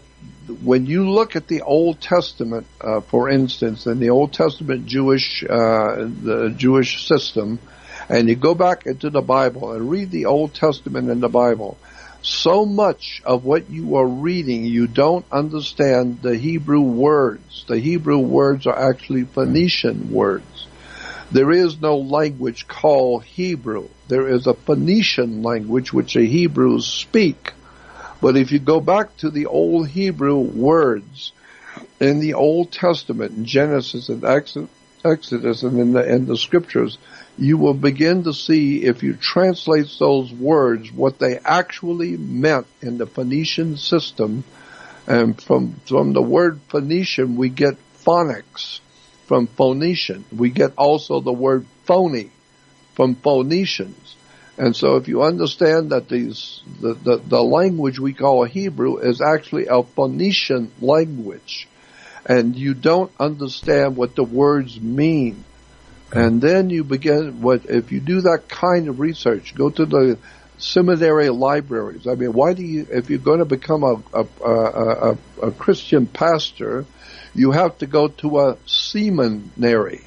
when you look at the Old Testament, for instance, in the Old Testament the Jewish system, and you go back into the Bible and read the Old Testament in the Bible, so much of what you are reading, you don't understand the Hebrew words. The Hebrew words are actually Phoenician words. There is no language called Hebrew. There is a Phoenician language which the Hebrews speak. But if you go back to the old Hebrew words in the Old Testament, in Genesis and Exodus and in the scriptures, you will begin to see, if you translate those words, what they actually meant in the Phoenician system. And from the word Phoenician, we get phonics from Phoenician. We get also the word phony from Phoenicians. And so if you understand that the language we call Hebrew is actually a Phoenician language, and you don't understand what the words mean, and then you begin, if you do that kind of research, go to the seminary libraries. I mean, if you're going to become a Christian pastor, you have to go to a seminary.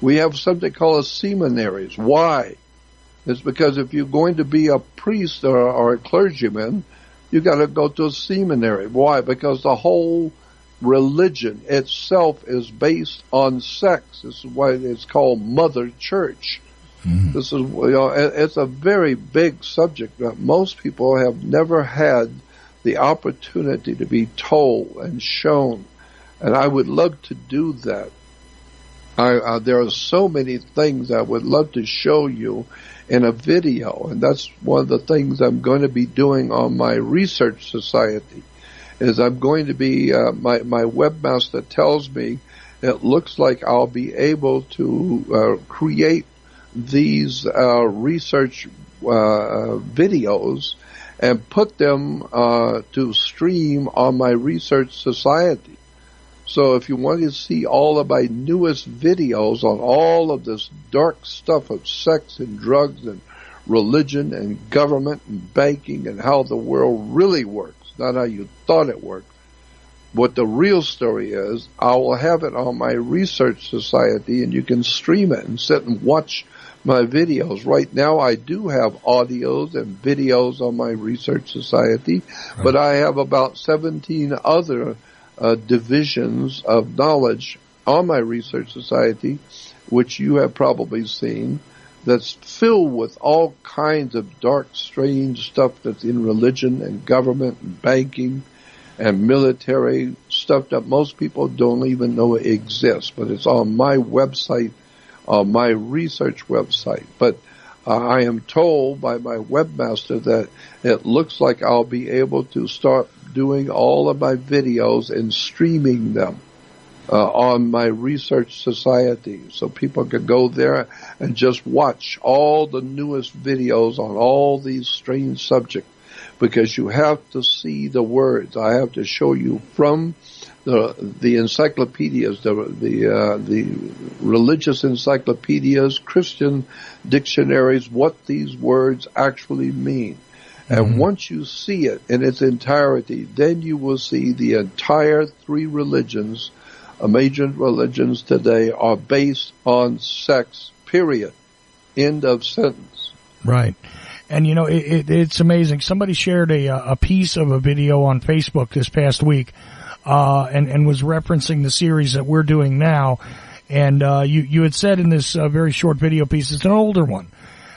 We have something called seminaries. Why? It's because if you're going to be a priest or a clergyman, you got to go to a seminary. Why? Because the whole religion itself is based on sex. This is why it's called Mother Church. Mm. This is, it's a very big subject that most people have never had the opportunity to be told and shown. And I would love to do that. There are so many things I would love to show you in a video, and that's one of the things I'm going to be doing on my research society. Is I'm going to be, my webmaster tells me it looks like I'll be able to create these research videos and put them to stream on my research society. So if you want to see all of my newest videos on all of this dark stuff of sex and drugs and religion and government and banking and how the world really works, not how you thought it worked, what the real story is, I will have it on my research society, and you can stream it and sit and watch my videos. Right now I do have audios and videos on my research society, right. But I have about 17 other divisions of knowledge on my research society, which you have probably seen, that's filled with all kinds of dark, strange stuff that's in religion and government and banking and military stuff that most people don't even know exists. But it's on my website, my research website. But I am told by my webmaster that it looks like I'll be able to start doing all of my videos and streaming them on my research society, so people can go there and just watch all the newest videos on all these strange subjects, because you have to see the words. I have to show you from the encyclopedias, the religious encyclopedias, Christian dictionaries, what these words actually mean. And once you see it in its entirety, then you will see the entire three religions, major religions today, are based on sex, period. End of sentence. Right. And, you know, it's amazing. Somebody shared a piece of a video on Facebook this past week, and was referencing the series that we're doing now. And you had said in this very short video piece, it's an older one.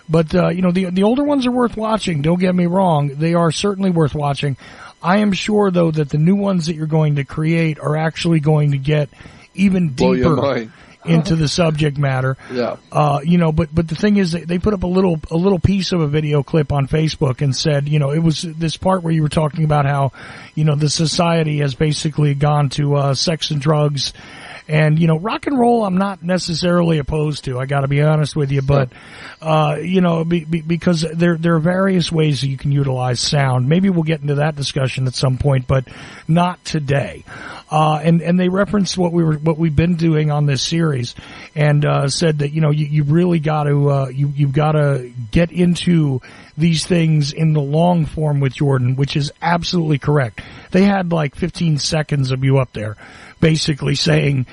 But, you know, the older ones are worth watching. Don't get me wrong. They are certainly worth watching. I am sure, though, that the new ones that you're going to create are actually going to get even deeper into the subject matter. Yeah. You know, but the thing is, they put up a little piece of a video clip on Facebook and said, you know, it was this part where you were talking about how, you know, the society has basically gone to sex and drugs. And, you know, rock and roll I'm not necessarily opposed to, I gotta be honest with you, but, you know, because there are various ways that you can utilize sound. Maybe we'll get into that discussion at some point, but not today. And they referenced what we've been doing on this series, and, said that, you know, you really gotta, you've gotta get into these things in the long form with Jordan, which is absolutely correct. They had like 15 seconds of you up there, basically saying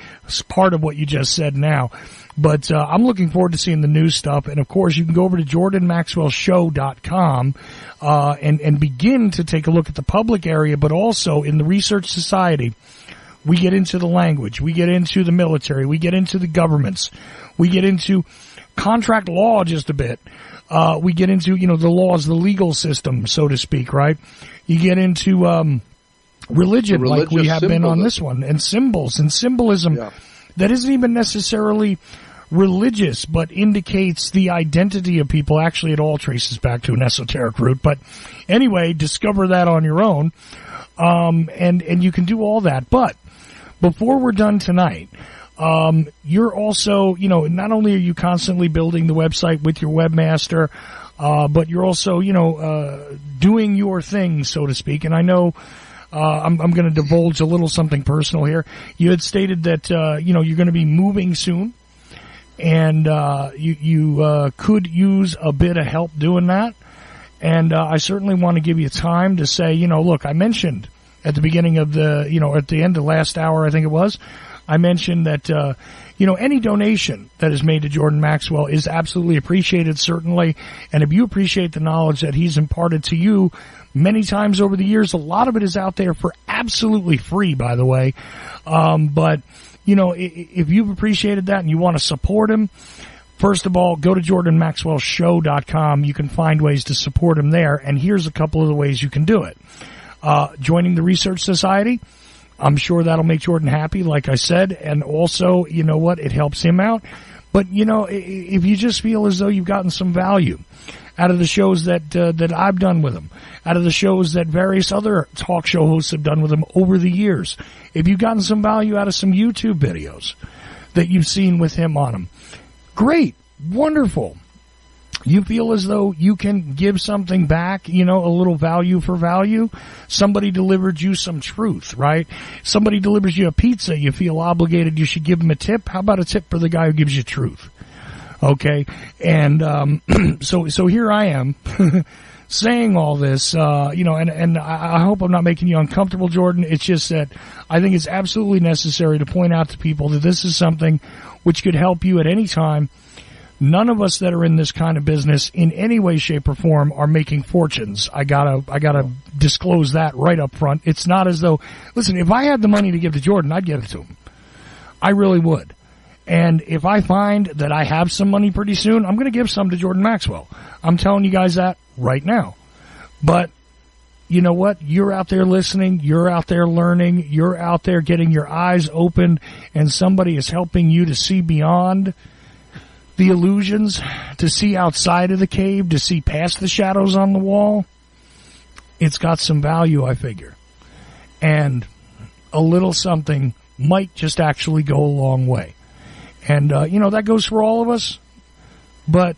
part of what you just said now. But I'm looking forward to seeing the new stuff. And, of course, you can go over to JordanMaxwellShow.com and begin to take a look at the public area, but also in the Research Society. We get into the language. We get into the military. We get into the governments. We get into contract law just a bit. We get into, you know, the laws, the legal system, so to speak, right? You get into religion, like we have been on this one, and symbols and symbolism. Yeah. that isn't even necessarily religious, but indicates the identity of people. Actually, it all traces back to an esoteric root. But anyway, discover that on your own. And you can do all that. But before we're done tonight, you're also, not only are you constantly building the website with your webmaster, but you're also, doing your thing, so to speak. And I know, I'm going to divulge a little something personal here. You had stated that, you're going to be moving soon, and you could use a bit of help doing that. And I certainly want to give you time to say, look, I mentioned at the beginning of at the end of last hour, I think it was, I mentioned that, any donation that is made to Jordan Maxwell is absolutely appreciated, certainly. And if you appreciate the knowledge that he's imparted to you many times over the years, a lot of it is out there for absolutely free, by the way. But, if you've appreciated that and you want to support him, first of all, go to JordanMaxwellShow.com. You can find ways to support him there. And here's a couple of the ways you can do it. Joining the Research Society. I'm sure that'll make Jordan happy, like I said. And also, it helps him out. But, if you just feel as though you've gotten some value out of the shows that I've done with him, out of the shows that various other talk show hosts have done with him over the years, if you've gotten some value out of some YouTube videos that you've seen with him on them, great, wonderful. You feel as though you can give something back, a little value for value. Somebody delivered you some truth, right? Somebody delivers you a pizza. You feel obligated. You should give them a tip. How about a tip for the guy who gives you truth? Okay. And, so here I am saying all this, and I hope I'm not making you uncomfortable, Jordan. It's just that I think it's absolutely necessary to point out to people that this is something which could help you at any time. None of us that are in this kind of business in any way, shape, or form are making fortunes. I gotta disclose that right up front. It's not as though, listen, if I had the money to give to Jordan, I'd give it to him. I really would. And if I find that I have some money pretty soon, I'm going to give some to Jordan Maxwell. I'm telling you guys that right now. But you know what? You're out there listening. You're out there learning. You're out there getting your eyes opened, and somebody is helping you to see beyond the illusions, to see outside of the cave, to see past the shadows on the wall. It's got some value, I figure. And a little something might just actually go a long way. And, that goes for all of us. But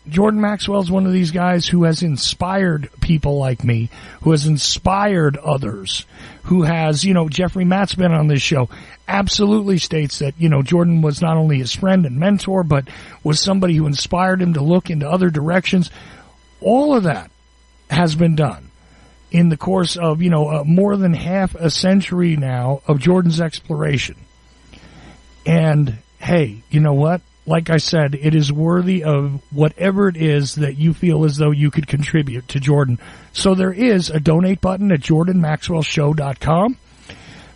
Jordan Maxwell is one of these guys who has inspired people like me, who has inspired others, who has, Jeffrey Matt's been on this show, absolutely states that, Jordan was not only his friend and mentor, but was somebody who inspired him to look into other directions. All of that has been done in the course of, more than half a century now of Jordan's exploration. And, hey, you know what? Like I said, it is worthy of whatever it is that you feel as though you could contribute to Jordan. So there is a donate button at JordanMaxwellShow.com.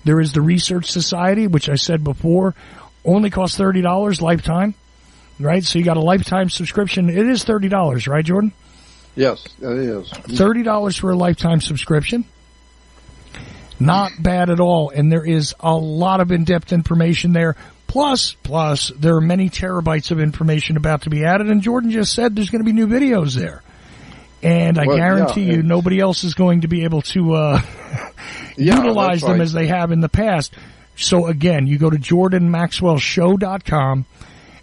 There is the Research Society, which I said before, only costs $30 lifetime, right? So you got a lifetime subscription. It is $30, right, Jordan? Yes, it is. $30 for a lifetime subscription. Not bad at all. And there is a lot of in-depth information there. Plus, there are many terabytes of information about to be added, and Jordan just said there's going to be new videos there. And I guarantee you nobody else is going to be able to utilize them as they have in the past. So, again, you go to JordanMaxwellShow.com,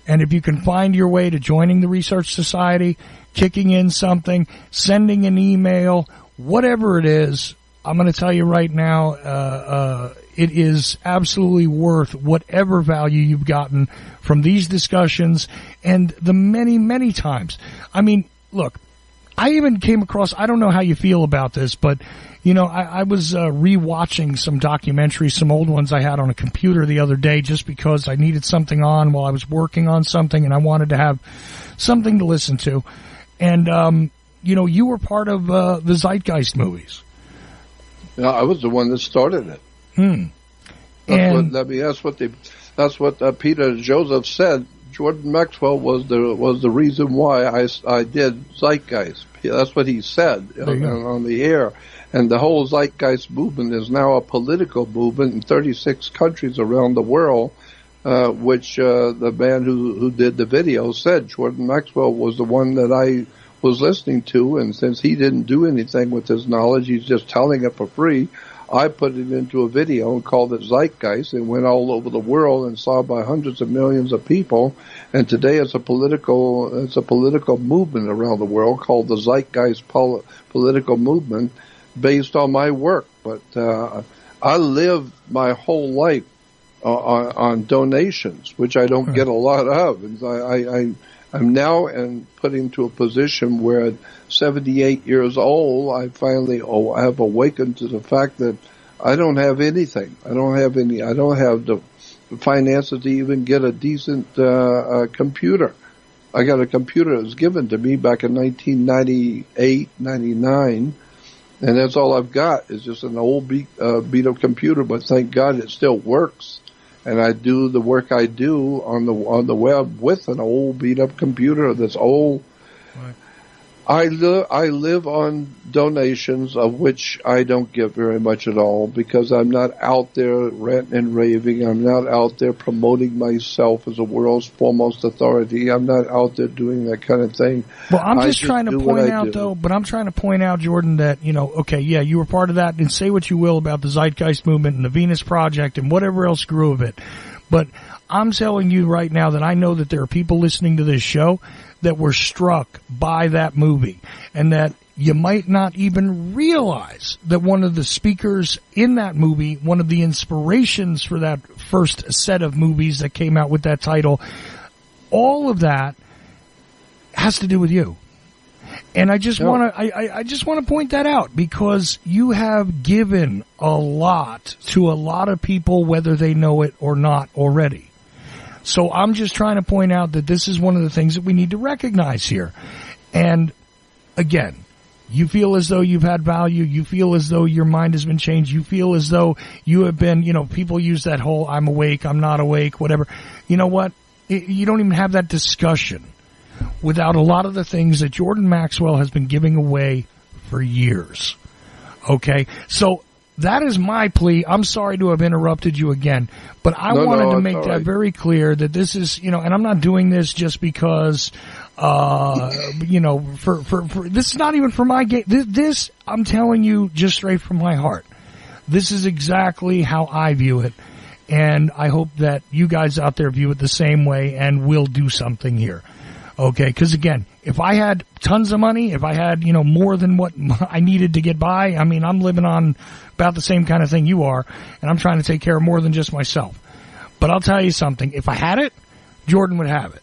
and if you can find your way to joining the Research Society, kicking in something, sending an email, whatever it is, I'm going to tell you right now, it is absolutely worth whatever value you've gotten from these discussions and the many, many times. I mean, look, I even came across, I don't know how you feel about this, but, I was rewatching some documentaries, some old ones I had on a computer the other day just because I needed something on while I was working on something and I wanted to have something to listen to. And, you were part of the Zeitgeist movies. Yeah, I was the one that started it. That's what Peter Joseph said. Jordan Maxwell was the reason why I did Zeitgeist. That's what he said on the air. And the whole Zeitgeist movement is now a political movement in 36 countries around the world. which the man who did the video said Jordan Maxwell was the one that I was listening to, and since he didn't do anything with his knowledge, he's just telling it for free. I put it into a video and called it Zeitgeist, and went all over the world and saw by hundreds of millions of people. And today it's a political movement around the world called the Zeitgeist political movement, based on my work. But I lived my whole life on donations, which I don't get a lot of, and I'm now put into a position where at 78 years old, I finally have awakened to the fact that I don't have anything. I don't have the finances to even get a decent computer. I got a computer that was given to me back in 1998, 99, and that's all I've got is just an old beat up computer, but thank God it still works. And I do the work I do on the web with an old beat up computer that's old. Right. I live on donations, of which I don't get very much at all, because I'm not out there ranting and raving. I'm not out there promoting myself as the world's foremost authority. I'm not out there doing that kind of thing. Well, I'm just trying to point out, though, Jordan, that, okay, yeah, you were part of that, and say what you will about the Zeitgeist movement and the Venus Project and whatever else grew of it. But I'm telling you right now that I know that there are people listening to this show that were struck by that movie, and that you might not even realize that one of the speakers in that movie, one of the inspirations for that first set of movies that came out with that title, all of that has to do with you. And I just want to point that out, because you have given a lot to a lot of people, whether they know it or not already. So I'm just trying to point out that this is one of the things that we need to recognize here. And again, you feel as though you've had value. You feel as though your mind has been changed. You feel as though you have been, people use that whole I'm awake, I'm not awake, whatever. You know what? You don't even have that discussion without a lot of the things that Jordan Maxwell has been giving away for years. Okay? So that is my plea. I'm sorry to have interrupted you again, but I wanted to make that very clear that this is, and I'm not doing this just because, for this is not even for my game. This, I'm telling you just straight from my heart. This is exactly how I view it. And I hope that you guys out there view it the same way and will do something here. Okay, because again, if I had tons of money, if I had, more than what I needed to get by, I mean, I'm living on about the same kind of thing you are, and I'm trying to take care of more than just myself. But I'll tell you something, if I had it, Jordan would have it.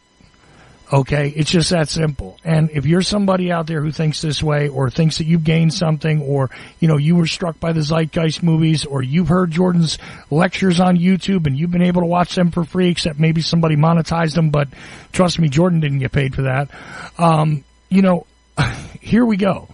Okay, it's just that simple. And if you're somebody out there who thinks this way, or thinks that you've gained something, or, you were struck by the Zeitgeist movies, or you've heard Jordan's lectures on YouTube and you've been able to watch them for free, except maybe somebody monetized them, but trust me, Jordan didn't get paid for that. Here we go.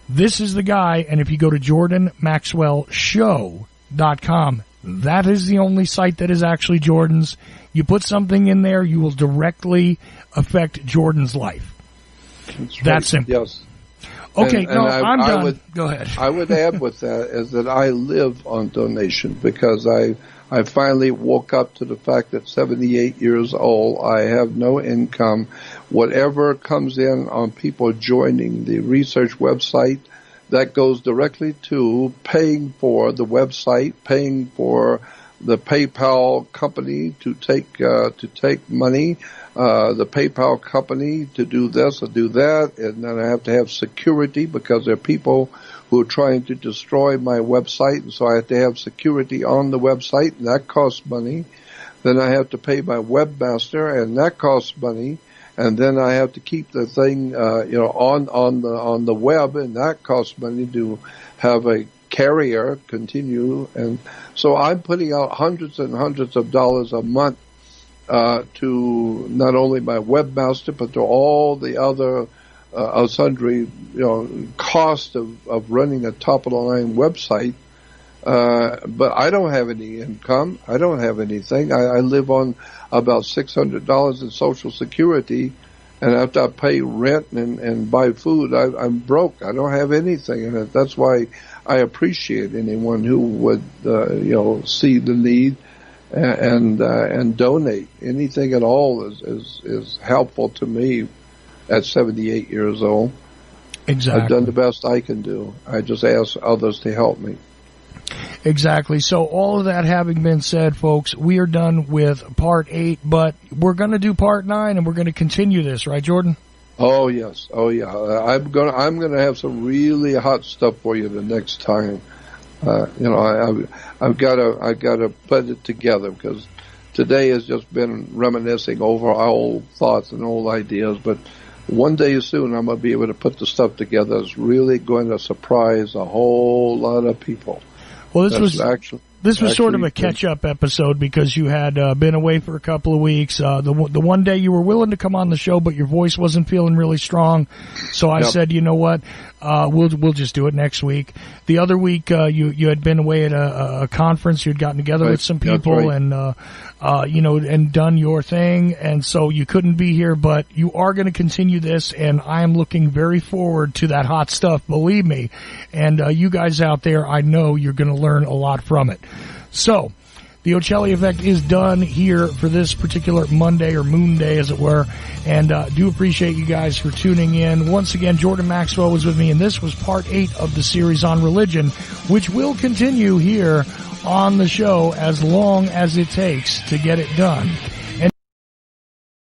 This is the guy, and if you go to JordanMaxwellShow.com, that is the only site that is actually Jordan's. You put something in there, you will directly affect Jordan's life. That's simple. Yes. Okay, I'm done. Go ahead. I would add with that is that I live on donation, because I finally woke up to the fact that 78 years old, I have no income. Whatever comes in on people joining the research website, that goes directly to paying for the website, paying for the PayPal company to take money, the PayPal company to do this or do that, and then I have to have security, because there are people who are trying to destroy my website, and so I have to have security on the website, and that costs money. Then I have to pay my webmaster, and that costs money. And then I have to keep the thing, on the web, and that costs money to have a carrier continue. And so I'm putting out hundreds and hundreds of dollars a month, to not only my webmaster, but to all the other, sundry, cost of running a top-of-the-line website. But I don't have any income. I don't have anything. I live on about $600 in Social Security, and after I pay rent and buy food, I'm broke. I don't have anything, and that's why I appreciate anyone who would, see the need and donate. Anything at all is helpful to me at 78 years old. Exactly. I've done the best I can do. I just ask others to help me. Exactly. So all of that having been said, folks, we are done with part 8, but we're going to do part 9, and we're going to continue this, right, Jordan? Oh yes. Oh yeah. I'm gonna have some really hot stuff for you the next time. I've got to put it together, because today has just been reminiscing over our old thoughts and old ideas. But one day soon, I'm going to be able to put the stuff together. It's really going to surprise a whole lot of people. Well, this was sort of a catch-up episode, because you had been away for a couple of weeks. The one day you were willing to come on the show, but your voice wasn't feeling really strong. So I said, you know what, we'll just do it next week. The other week you had been away at a conference. You'd gotten together with some people and and done your thing, and so you couldn't be here. But you are going to continue this, and I am looking very forward to that hot stuff. Believe me, and you guys out there, I know you're going to learn a lot from it. So, the Ocelli Effect is done here for this particular Monday, or Moon Day, as it were, and do appreciate you guys for tuning in. Once again, Jordan Maxwell was with me, and this was part 8 of the series on religion, which will continue here on the show as long as it takes to get it done.